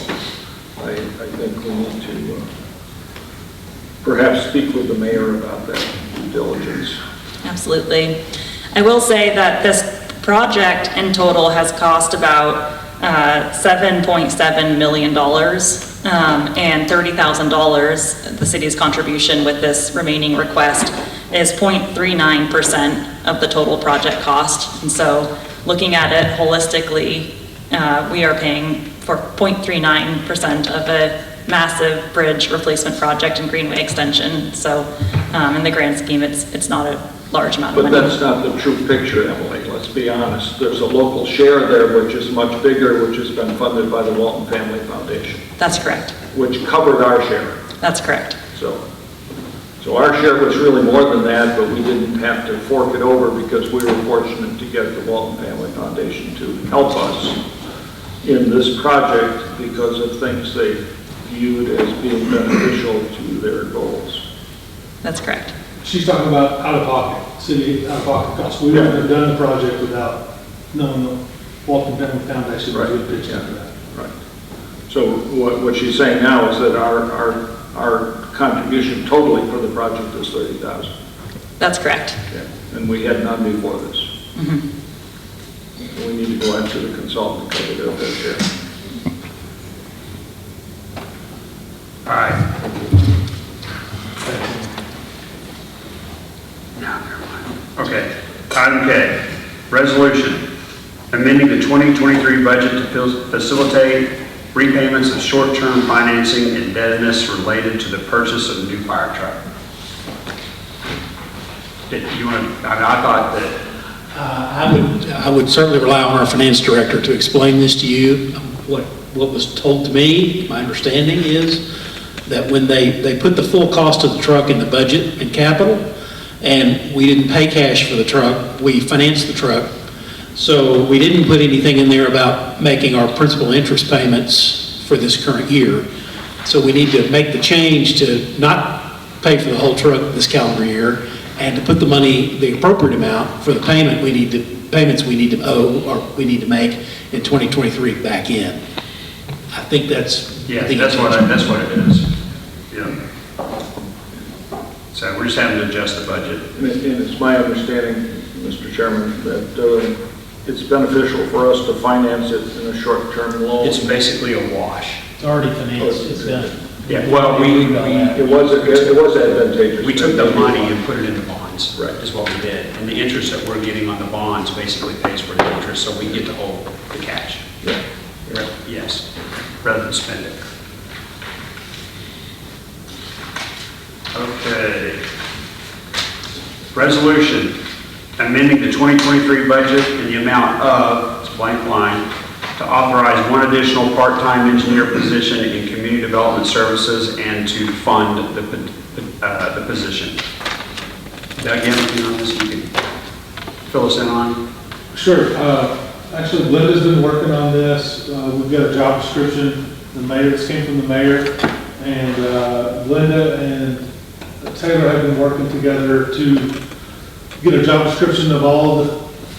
I think we need to perhaps speak with the mayor about that due diligence. Absolutely. I will say that this project in total has cost about $7.7 million and $30,000. The city's contribution with this remaining request is 0.39% of the total project cost. And so looking at it holistically, we are paying for 0.39% of a massive bridge replacement project and greenway extension. So in the grand scheme, it's not a large amount of money. But that's not the true picture, Emily. Let's be honest. There's a local share there which is much bigger, which has been funded by the Walton Family Foundation. That's correct. Which covered our share. That's correct. So our share was really more than that, but we didn't have to fork it over because we were fortunate to get the Walton Family Foundation to help us in this project because of things they viewed as being beneficial to their goals. That's correct. She's talking about out-of-pocket, city out-of-pocket costs. We wouldn't have done the project without knowing the Walton Family Foundation was good pitch after that. Right. So what she's saying now is that our contribution totally for the project is $30,000. That's correct. Okay. And we had none before this. Mm-hmm. We need to go after the consultant and cover their fair share. All right. Okay, item K, resolution, amending the 2023 budget to facilitate repayments of short-term financing indebtedness related to the purchase of a new fire truck. Did you want to, I thought that... I would certainly rely on our finance director to explain this to you. What was told to me, my understanding is that when they put the full cost of the truck in the budget and capital, and we didn't pay cash for the truck, we financed the truck. So we didn't put anything in there about making our principal interest payments for this current year. So we need to make the change to not pay for the whole truck this calendar year, and to put the money, the appropriate amount for the payments we need to owe, or we need to make in 2023 back in. I think that's. Yeah, that's what it is. Yeah. So we're just having to adjust the budget. And it's my understanding, Mr. Chairman, that it's beneficial for us to finance it in a short-term loan. It's basically a wash. It's already financed, it's done. Yeah, well, It was advantageous. we took the money and put it into bonds, right, is what we did. And the interest that we're getting on the bonds basically pays for the interest, so we get to hold the cash. Yeah. Yes, rather than spend it. Okay. Resolution amending the 2023 budget in the amount of, it's blank line, to authorize one additional part-time engineer position in community development services and to fund the position. Doug, you have anything on this you can fill us in on? Sure. Actually, Linda's been working on this. We've got a job description. The mayor, this came from the mayor, and Linda and Taylor have been working together to get a job description of all the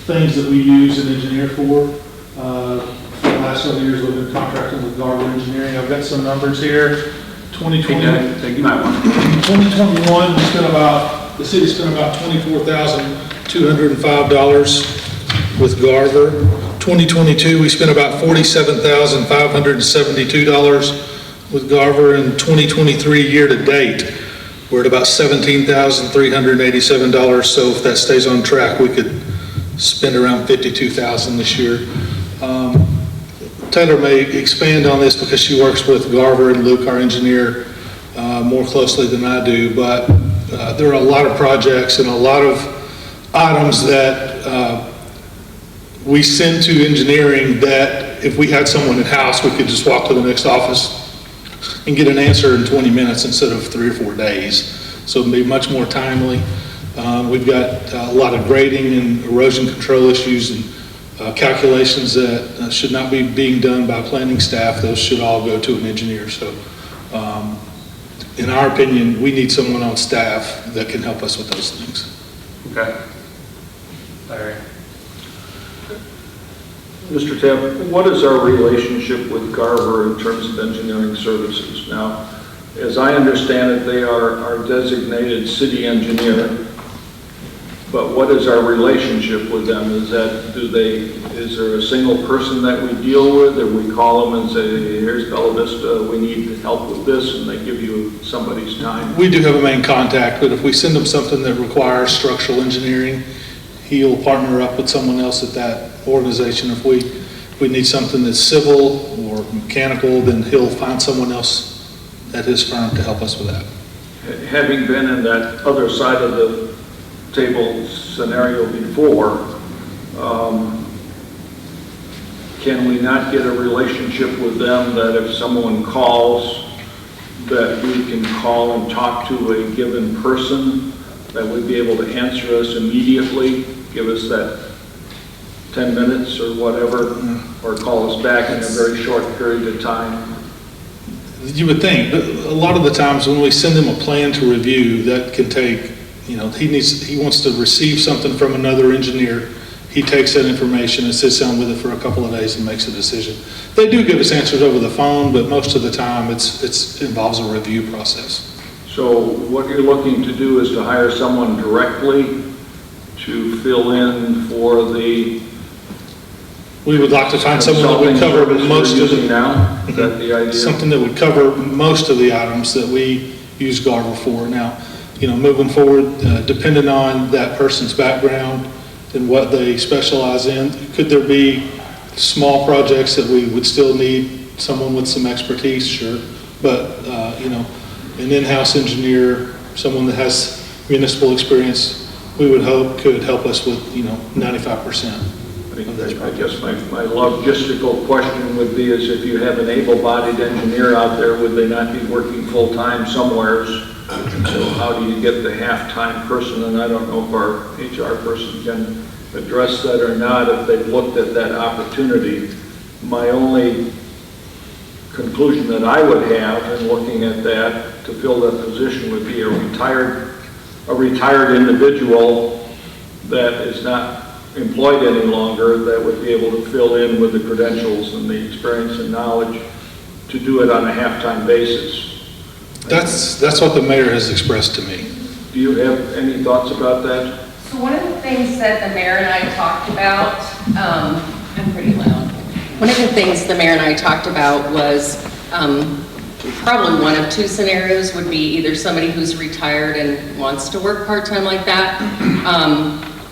things that we use and engineer for. For the last several years, we've been contracting with Garber Engineering. I've got some numbers here. 2020, You might want to. 2021, the city spent about $24,205 with Garver. 2022, we spent about $47,572 with Garver. And 2023 year to date, we're at about $17,387. So if that stays on track, we could spend around $52,000 this year. Taylor may expand on this because she works with Garver and Luke, our engineer, more closely than I do, but there are a lot of projects and a lot of items that we send to engineering that if we had someone in-house, we could just walk to the next office and get an answer in 20 minutes instead of 3 or 4 days. So it'd be much more timely. We've got a lot of grading and erosion control issues and calculations that should not be being done by planning staff. Those should all go to an engineer. So in our opinion, we need someone on staff that can help us with those things. Okay. Larry. Mr. Tabb, what is our relationship with Garver in terms of engineering services? Now, as I understand it, they are our designated city engineer, but what is our relationship with them? Is there a single person that we deal with, or we call them and say, here's Bella Vista, we need help with this, and they give you somebody's time? We do have a main contact, but if we send them something that requires structural engineering, he'll partner up with someone else at that organization. If we need something that's civil or mechanical, then he'll find someone else at his firm to help us with that. Having been in that other side of the table scenario before, can we not get a relationship with them that if someone calls, that we can call and talk to a given person that would be able to answer us immediately, give us that 10 minutes or whatever, or call us back in a very short period of time? You would think, but a lot of the times when we send him a plan to review, that can take, he wants to receive something from another engineer. He takes that information and sits down with it for a couple of days and makes a decision. They do give us answers over the phone, but most of the time it involves a review process. So what you're looking to do is to hire someone directly to fill in for the... We would like to find someone that would cover most of the... now? Is that the idea? Something that would cover most of the items that we use Garver for. Now, moving forward, depending on that person's background and what they specialize in, could there be small projects that we would still need someone with some expertise? Sure. But, an in-house engineer, someone that has municipal experience, we would hope could help us with, 95%. I guess my logistical question would be is if you have an able-bodied engineer out there, would they not be working full-time somewhere? And so how do you get the half-time person? And I don't know if our HR person can address that or not, if they've looked at that opportunity. My only conclusion that I would have in looking at that to fill that position would be a retired individual that is not employed any longer, that would be able to fill in with the credentials and the experience and knowledge to do it on a half-time basis. That's what the mayor has expressed to me. Do you have any thoughts about that? So one of the things that the mayor and I talked about, I'm pretty loud. One of the things the mayor and I talked about was probably one of two scenarios would be either somebody who's retired and wants to work part-time like that,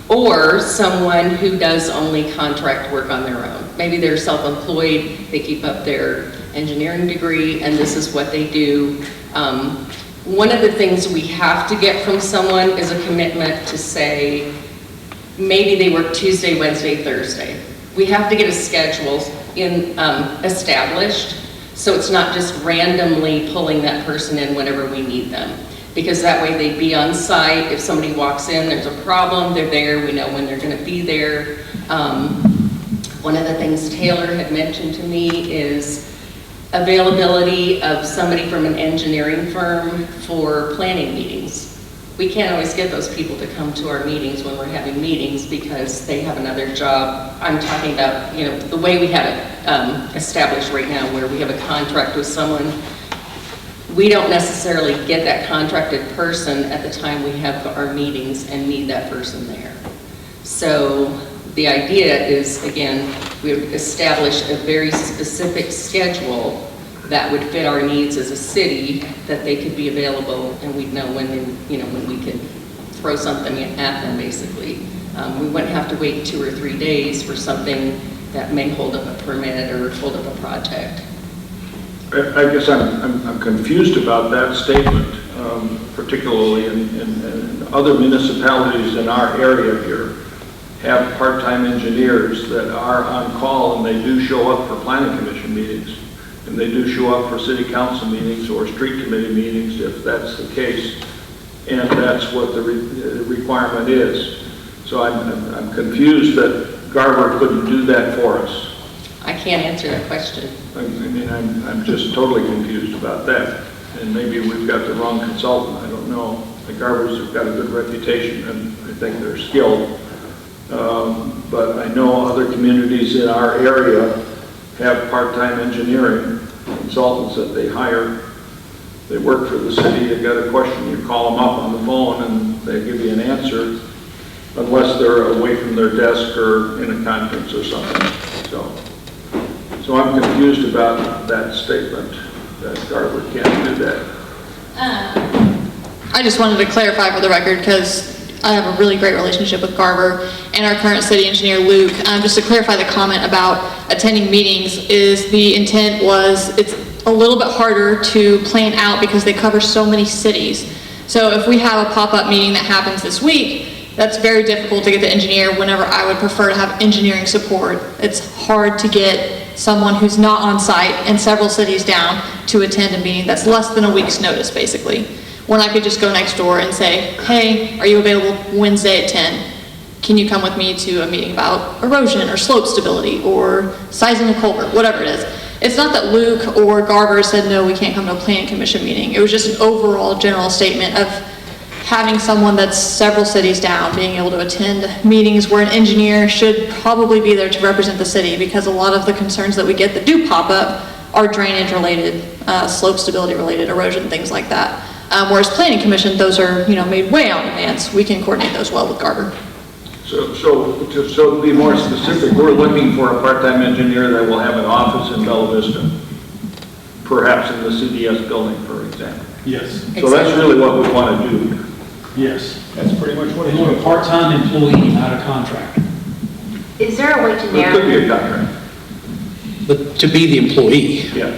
or someone who does only contract work on their own. Maybe they're self-employed, they keep up their engineering degree, and this is what they do. One of the things we have to get from someone is a commitment to say, maybe they work Tuesday, Wednesday, Thursday. We have to get a schedule established, so it's not just randomly pulling that person in whenever we need them. Because that way they'd be on site. If somebody walks in, there's a problem, they're there, we know when they're gonna be there. One of the things Taylor had mentioned to me is availability of somebody from an engineering firm for planning meetings. We can't always get those people to come to our meetings when we're having meetings because they have another job. I'm talking about, you know, the way we have it established right now, where we have a contract with someone. We don't necessarily get that contracted person at the time we have our meetings and need that person there. So the idea is, again, we would establish a very specific schedule that would fit our needs as a city, that they could be available, and we'd know when, when we could throw something at them, basically. We wouldn't have to wait 2 or 3 days for something that may hold up a permit or hold up a project. I guess I'm confused about that statement, particularly in other municipalities in our area here have part-time engineers that are on call, and they do show up for planning commission meetings, and they do show up for city council meetings or street committee meetings if that's the case, and that's what the requirement is. So I'm confused that Garver couldn't do that for us. I can't answer that question. I mean, I'm just totally confused about that. And maybe we've got the wrong consultant, I don't know. The Garvers have got a good reputation, and I think they're skilled. But I know other communities in our area have part-time engineering consultants that they hire. They work for the city, they've got a question, you call them up on the phone and they give you an answer, unless they're away from their desk or in a conference or something. So I'm confused about that statement, that Garver can't do that. I just wanted to clarify for the record, because I have a really great relationship with Garver and our current city engineer, Luke. Just to clarify the comment about attending meetings, is the intent was it's a little bit harder to plan out because they cover so many cities. So if we have a pop-up meeting that happens this week, that's very difficult to get the engineer whenever I would prefer to have engineering support. It's hard to get someone who's not on site and several cities down to attend a meeting that's less than a week's notice, basically. When I could just go next door and say, hey, are you available Wednesday at 10? Can you come with me to a meeting about erosion or slope stability or sizing a culvert, whatever it is. It's not that Luke or Garver said, no, we can't come to a planning commission meeting. It was just an overall general statement of having someone that's several cities down being able to attend meetings where an engineer should probably be there to represent the city, because a lot of the concerns that we get that do pop up are drainage related, slope stability related, erosion, things like that. Whereas planning commission, those are made way out in advance. We can coordinate those well with Garver. So to be more specific, we're looking for a part-time engineer that will have an office in Bella Vista, perhaps in the CDS building, for example. Yes. So that's really what we want to do. Yes. That's pretty much what it is. We want a part-time employee, not a contractor. Is there a way to It narrow? could be a contract. But to be the employee. Yeah.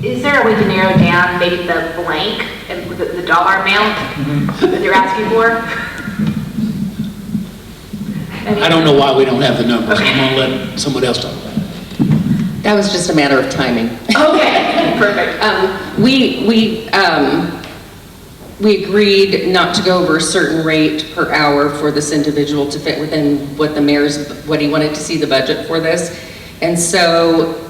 Is there a way to narrow down maybe the blank and the dollar amount that they're asking for? I don't know why we don't have the numbers. I'm going to let someone else talk about it. That was just a matter of timing. Okay, Perfect. We agreed not to go over a certain rate per hour for this individual to fit within what what he wanted to see the budget for this. And so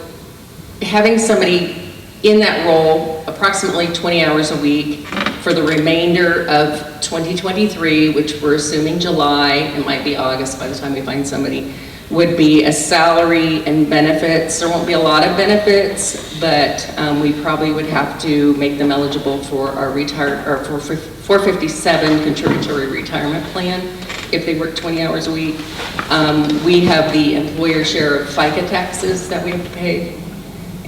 having somebody in that role approximately 20 hours a week for the remainder of 2023, which we're assuming July, it might be August by the time we find somebody, would be a salary and benefits. There won't be a lot of benefits, but we probably would have to make them eligible for our for 457 contributory retirement plan if they work 20 hours a week. We have the employer share of FICA taxes that we have to pay,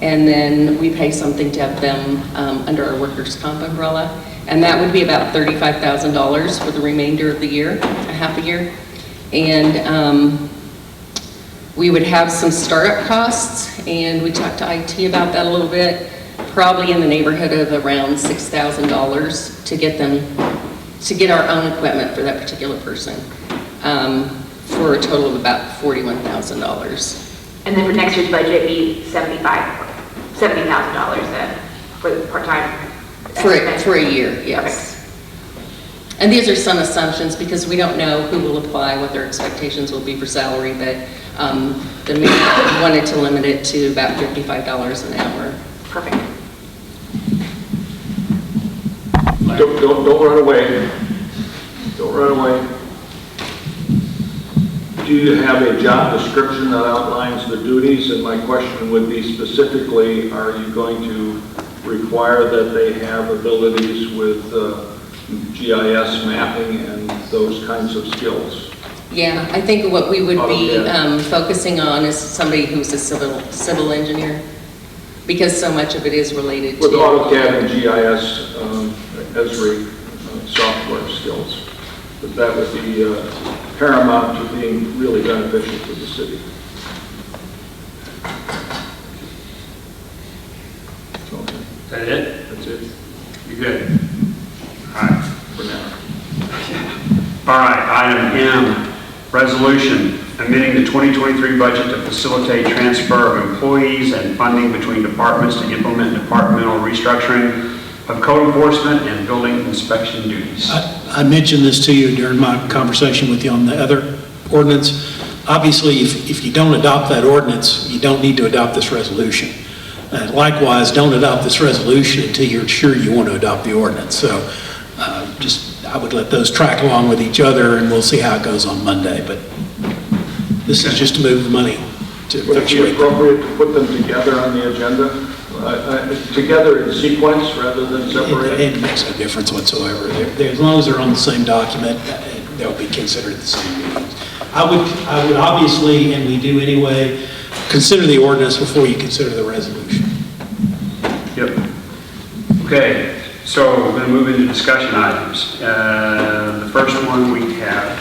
and then we pay something to have them under our workers' comp umbrella, and that would be about $35,000 for the remainder of the year, a half a year. And we would have some startup costs, and we talked to IT about that a little bit, probably in the neighborhood of around $6,000 to get our own equipment for that particular person, for a total of about $41,000. And then for next year's budget, it'd be $70,000 then for the part-time? For a year, yes. And these are some assumptions because we don't know who will apply, what their expectations will be for salary, but the mayor wanted to limit it to about $55 an hour. Perfect. Don't run away. Don't run away. Do you have a job description that outlines the duties? And my question would be specifically, are you going to require that they have abilities with GIS mapping and those kinds of skills? Yeah, I think what we would be focusing on is somebody who's a civil engineer, because so much of it is related with to AutoCAD and GIS, Esri software skills. But that would be paramount to being really beneficial to the city. Okay. Is that it? That's it. You good? All right. For now. All right, item M, resolution amending the 2023 budget to facilitate transfer of employees and funding between departments to implement departmental restructuring of code enforcement and building inspection duties. I mentioned this to you during my conversation with you on the other ordinance. Obviously, if you don't adopt that ordinance, you don't need to adopt this resolution. Likewise, don't adopt this resolution until you're sure you want to adopt the ordinance. So I would let those track along with each other, and we'll see how it goes on Monday. But this is just to move the money to would it be appropriate to put them together on the agenda? Together in sequence rather than separated? It makes no difference whatsoever. As long as they're on the same document, they'll be considered the same meetings. I would obviously, and we do anyway, consider the ordinance before you consider the resolution. Yep. Okay, so we're going to move into discussion items. The first one we have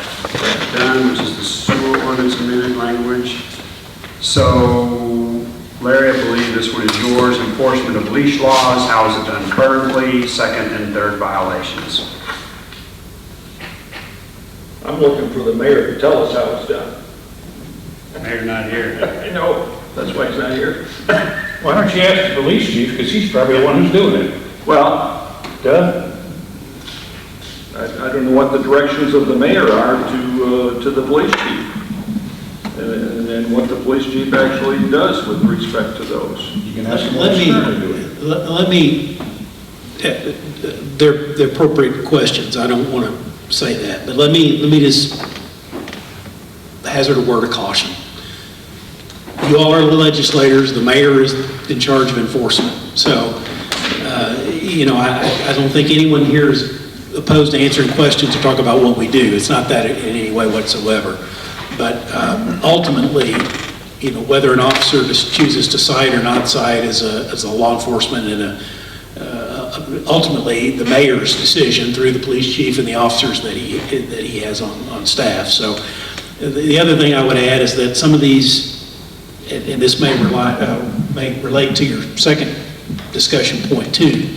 done, which is the sewer ordinance amended language. So, Larry, I believe this one is yours. Enforcement of leash laws. How is it done currently? Second and third violations. I'm looking for the mayor to tell us how it's done. The mayor's not here. I know. That's why he's not here. Why don't you ask the police chief, because he's probably the one who's doing it. Well, Duh. I don't know what the directions of the mayor are to the police chief. And what the police chief actually does with respect to those. You can ask him Let me, they're appropriate questions. I don't want to say that, but let me just hazard a word of caution. You all are the legislators. The mayor is in charge of enforcement. So, I don't think anyone here is opposed to answering questions or talk about what we do. It's not that in any way whatsoever. But ultimately, whether an officer chooses to cite or not cite is a law enforcement and ultimately the mayor's decision through the police chief and the officers that he has on staff. So the other thing I would add is that some of these, and this may relate to your second discussion point too.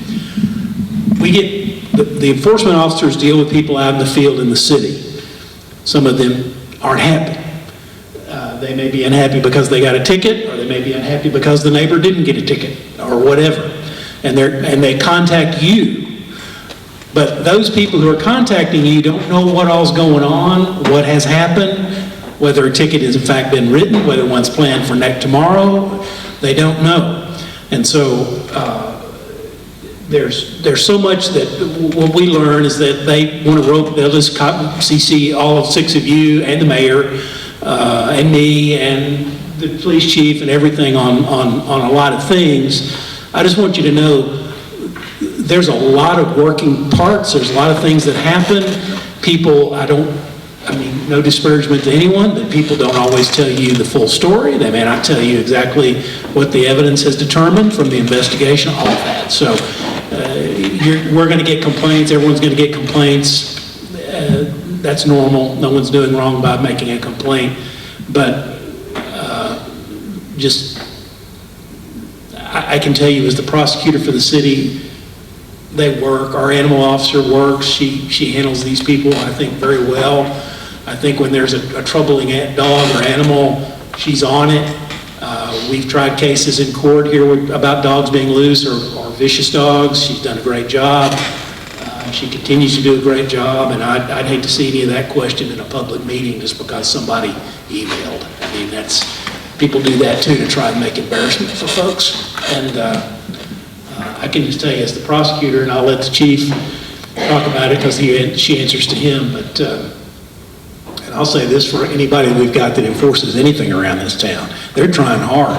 We get the enforcement officers deal with people out in the field in the city. Some of them aren't happy. They may be unhappy because they got a ticket, or they may be unhappy because the neighbor didn't get a ticket, or whatever. and they contact you. But those people who are contacting you don't know what all's going on, what has happened, whether a ticket has in fact been written, whether one's planned for tomorrow. They don't know. And so there's so much that what we learn is that they want to rope, they'll just CC all 6 of you and the mayor and me and the police chief and everything on a lot of things. I just want you to know there's a lot of working parts. There's a lot of things that happen. People, no disparagement to anyone, but people don't always tell you the full story. They may not tell you exactly what the evidence has determined from the investigation, all of that. So we're going to get complaints. Everyone's going to get complaints. That's normal. No one's doing wrong by making a complaint. But I can tell you as the prosecutor for the city, they work. Our animal officer works. She handles these people, I think, very well. I think when there's a troubling dog or animal, she's on it. We've tried cases in court here about dogs being loose or vicious dogs. She's done a great job. She continues to do a great job, and I'd hate to see any of that questioned in a public meeting just because somebody emailed. I mean, people do that too to try and make embarrassment for folks. And I can just tell you as the prosecutor, and I'll let the chief talk about it because she answers to him, but and I'll say this for anybody we've got that enforces anything around this town, they're trying hard.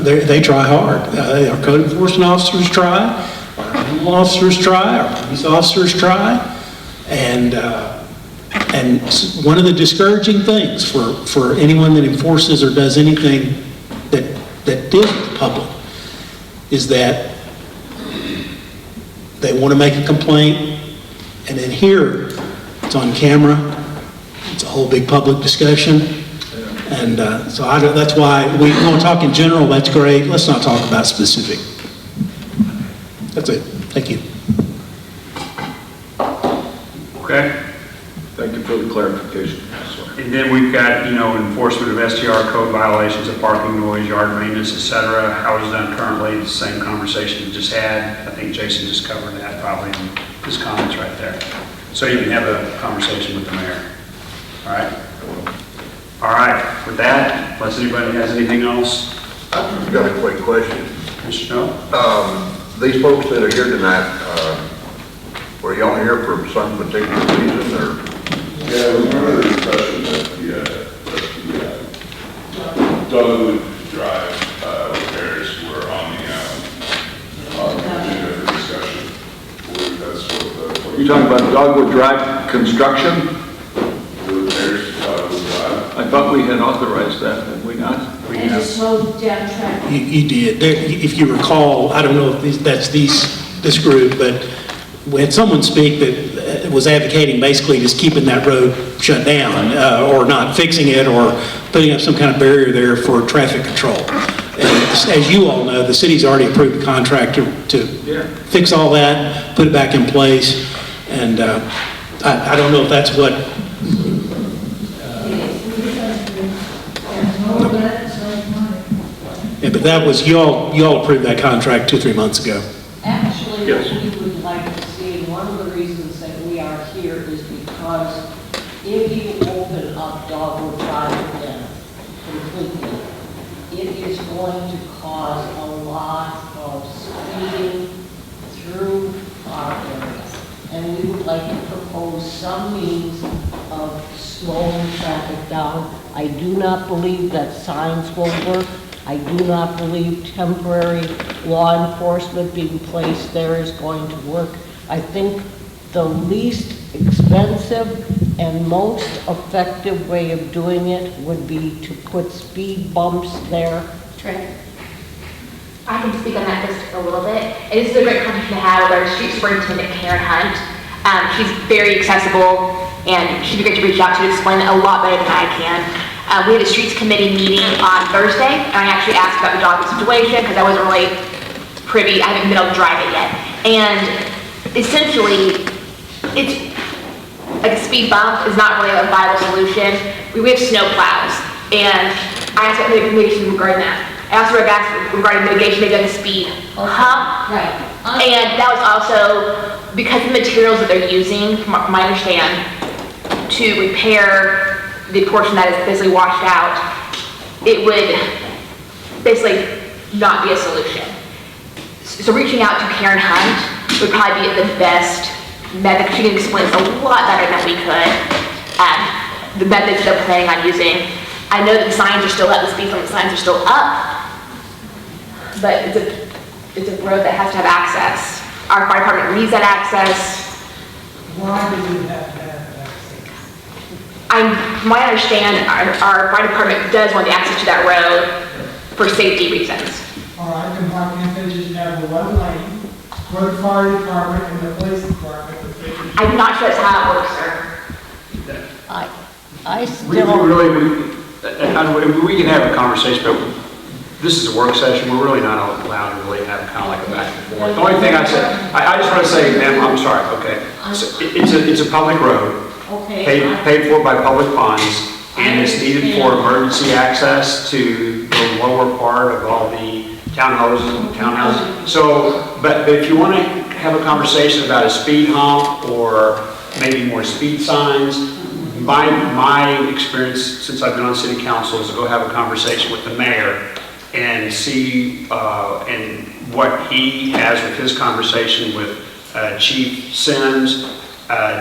They try hard. Our code enforcement officers try, our animal officers try, our police officers try, and one of the discouraging things for anyone that enforces or does anything that deals with the public is that they want to make a complaint, and then here it's on camera. It's a whole big public discussion, and so that's why we want to talk in general. That's great. Let's not talk about specific. That's it. Thank you. Okay. Thank you for the clarification. And then we've got, enforcement of STR code violations of parking, noise, yard maintenance, et cetera. How is it done currently? The same conversation we just had. I think Jason just covered that probably in his comments right there. So you can have a conversation with the mayor. All right? All right. With that, unless anybody has anything else. I've got a quick question. Mr. Snow? These folks that are here tonight, were y'all here for some particular reason, or? Yeah, remember the discussion that the Dogwood Drive repairs were on the agenda for discussion. That's what You're talking about Dogwood Drive construction? the repairs to Dogwood Drive. I thought we had authorized that, had we not? And to slow down traffic. You did. If you recall, I don't know if that's this group, but we had someone speak that was advocating basically just keeping that road shut down or not fixing it or putting up some kind of barrier there for traffic control. And as you all know, the city's already approved a contract to fix all that, put it back in place, and I don't know if that's what yeah, but that was, you all approved that contract 2-3 months ago. Actually, Yes. what we would like to see, one of the reasons that we are here is because if you open up Dogwood Drive again completely, it is going to cause a lot of speeding through our area. And we would like to propose some means of slowing traffic down. I do not believe that signs will work. I do not believe temporary law enforcement being placed there is going to work. I think the least expensive and most effective way of doing it would be to put speed bumps there. Trent? I can speak on that just a little bit. This is a great conversation to have with our street superintendent, Karen Hunt. She's very accessible, and she'd be great to reach out to explain it a lot better than I can. We had a streets committee meeting on Thursday, and I actually asked about the dog situation because I wasn't really privy. I haven't been able to drive it yet. And essentially, it's like a speed bump is not really a viable solution. We have snow plows, and I asked about the communication regarding that. I also asked regarding mitigation, they've done the speed hump. Right. And that was also because of the materials that they're using, from what I understand, to repair the portion that is basically washed out, it would basically not be a solution. So reaching out to Karen Hunt would probably be the best method. She can explain this a lot better than we could. The methods they're planning on using. I know that the signs are still up, the speed limit signs are still up, but it's a road that has to have access. Our fire department needs that access. Why do you have to have access? My understanding, our fire department does want the access to that road for safety reasons. All right, then why can't they just have a one lane for the fire department and the police department? I'm not sure that's how it works, sir. I We can have a conversation, but this is a work session, we're really not allowed to really have kind of like a back and forth. The only thing I said, I just want to say, ma'am, I'm sorry, okay. So it's a public road, Okay. paid for by public funds, and it's needed for emergency access to the lower part of all the townhouses. So, but if you want to have a conversation about a speed hump or maybe more speed signs, my experience since I've been on city council is to go have a conversation with the mayor and see and what he has with his conversation with Chief Sims,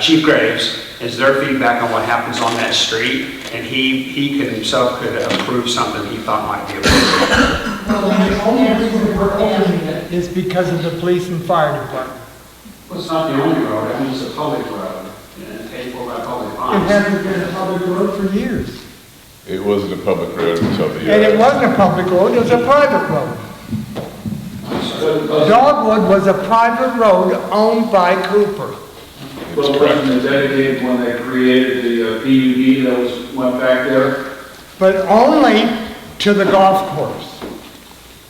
Chief Graves, is their feedback on what happens on that street, and he himself could approve something he thought might be appropriate. Well, the only reason we're opening it is because of the police and fire department. Well, it's not the only road, I mean, it's a public road, and paid for by public It funds. hasn't been a public road for years. It wasn't a public road until the. And it wasn't a public road, it was a private road. Dogwood was a private road owned by Cooper. Well, wasn't it dedicated when they created the PUD that went back there? But only to the golf course.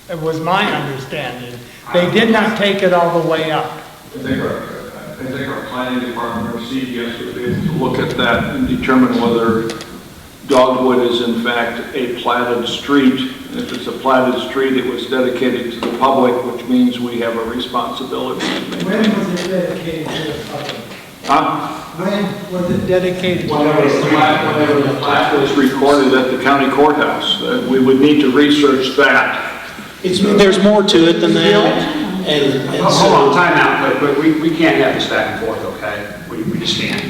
It was my understanding. They did not take it all the way up. I think our planning department or CDS would be able to look at that and determine whether Dogwood is in fact a platted street. If it's a platted street, it was dedicated to the public, which means we have a responsibility to make. When was it dedicated to the public? Huh? When was it dedicated? Whenever the plat was recorded at the county courthouse. We would need to research that. There's more to it than that. And Hold on, time out, but we can't have this back and forth, okay? We just can't.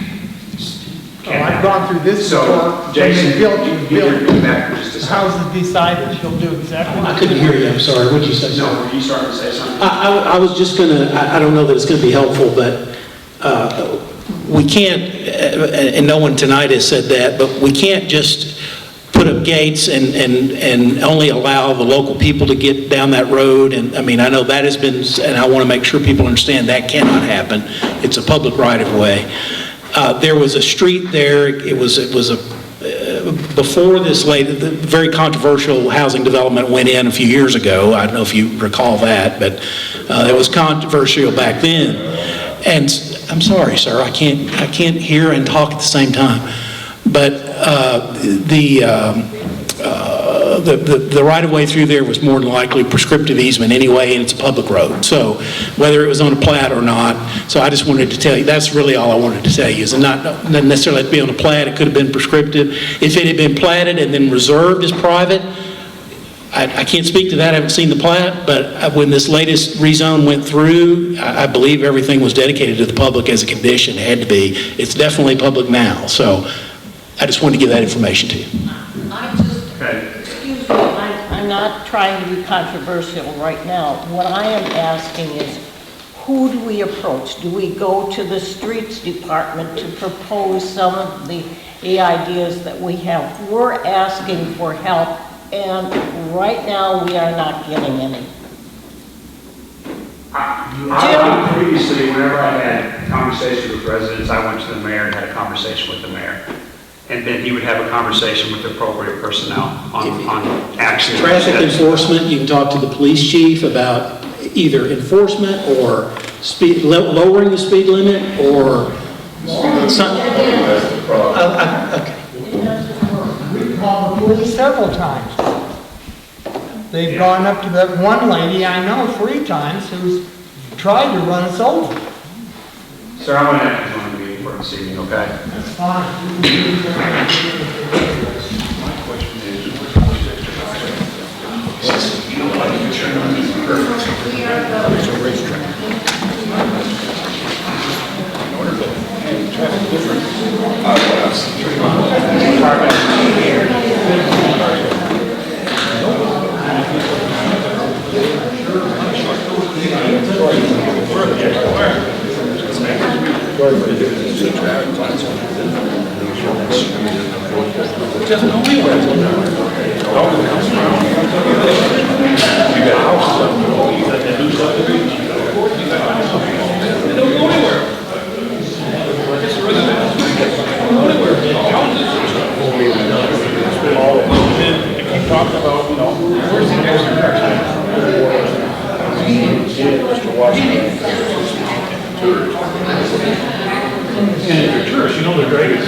Oh, I've gone through this So, before. Jason, When you they get your built feedback for just a the second. houses beside it, she'll do exactly. I couldn't hear you, I'm sorry, what'd you say? No, were you starting to say something? I was just gonna, I don't know that it's gonna be helpful, but we can't, and no one tonight has said that, but we can't just put up gates and only allow the local people to get down that road. And I mean, I know that has been, and I want to make sure people understand that cannot happen. It's a public right of way. There was a street there, it was a, before this the very controversial housing development went in a few years ago. I don't know if you recall that, but it was controversial back then. And I'm sorry, sir, I can't hear and talk at the same time. But the right-of-way through there was more than likely prescriptive easement anyway, and it's a public road. So whether it was on a plat or not, so I just wanted to tell you, that's really all I wanted to tell you, is not necessarily have to be on a plat, it could have been prescriptive. If it had been platted and then reserved as private, I can't speak to that, I haven't seen the plat, but when this latest rezone went through, I believe everything was dedicated to the public as a condition, it had to be. It's definitely public now, so I just wanted to give that information to you. Excuse me, I'm not trying to be controversial right now. What I am asking is, who do we approach? Do we go to the streets department to propose some of the ideas that we have? We're asking for help, and right now we are not getting any. Previously, whenever I had conversations with residents, I went to the mayor and had a conversation with the mayor. And then he would have a conversation with the appropriate personnel on action. Traffic enforcement, you can talk to the police chief about either enforcement or speed, lowering the speed limit or something. Okay. We called the police several times. They They've gone up to that one lady I know 3 times who's tried to run us over. Sir, I'm going to have to join the meeting for this evening, okay? That's fine. And if you're tourists, you know they're great.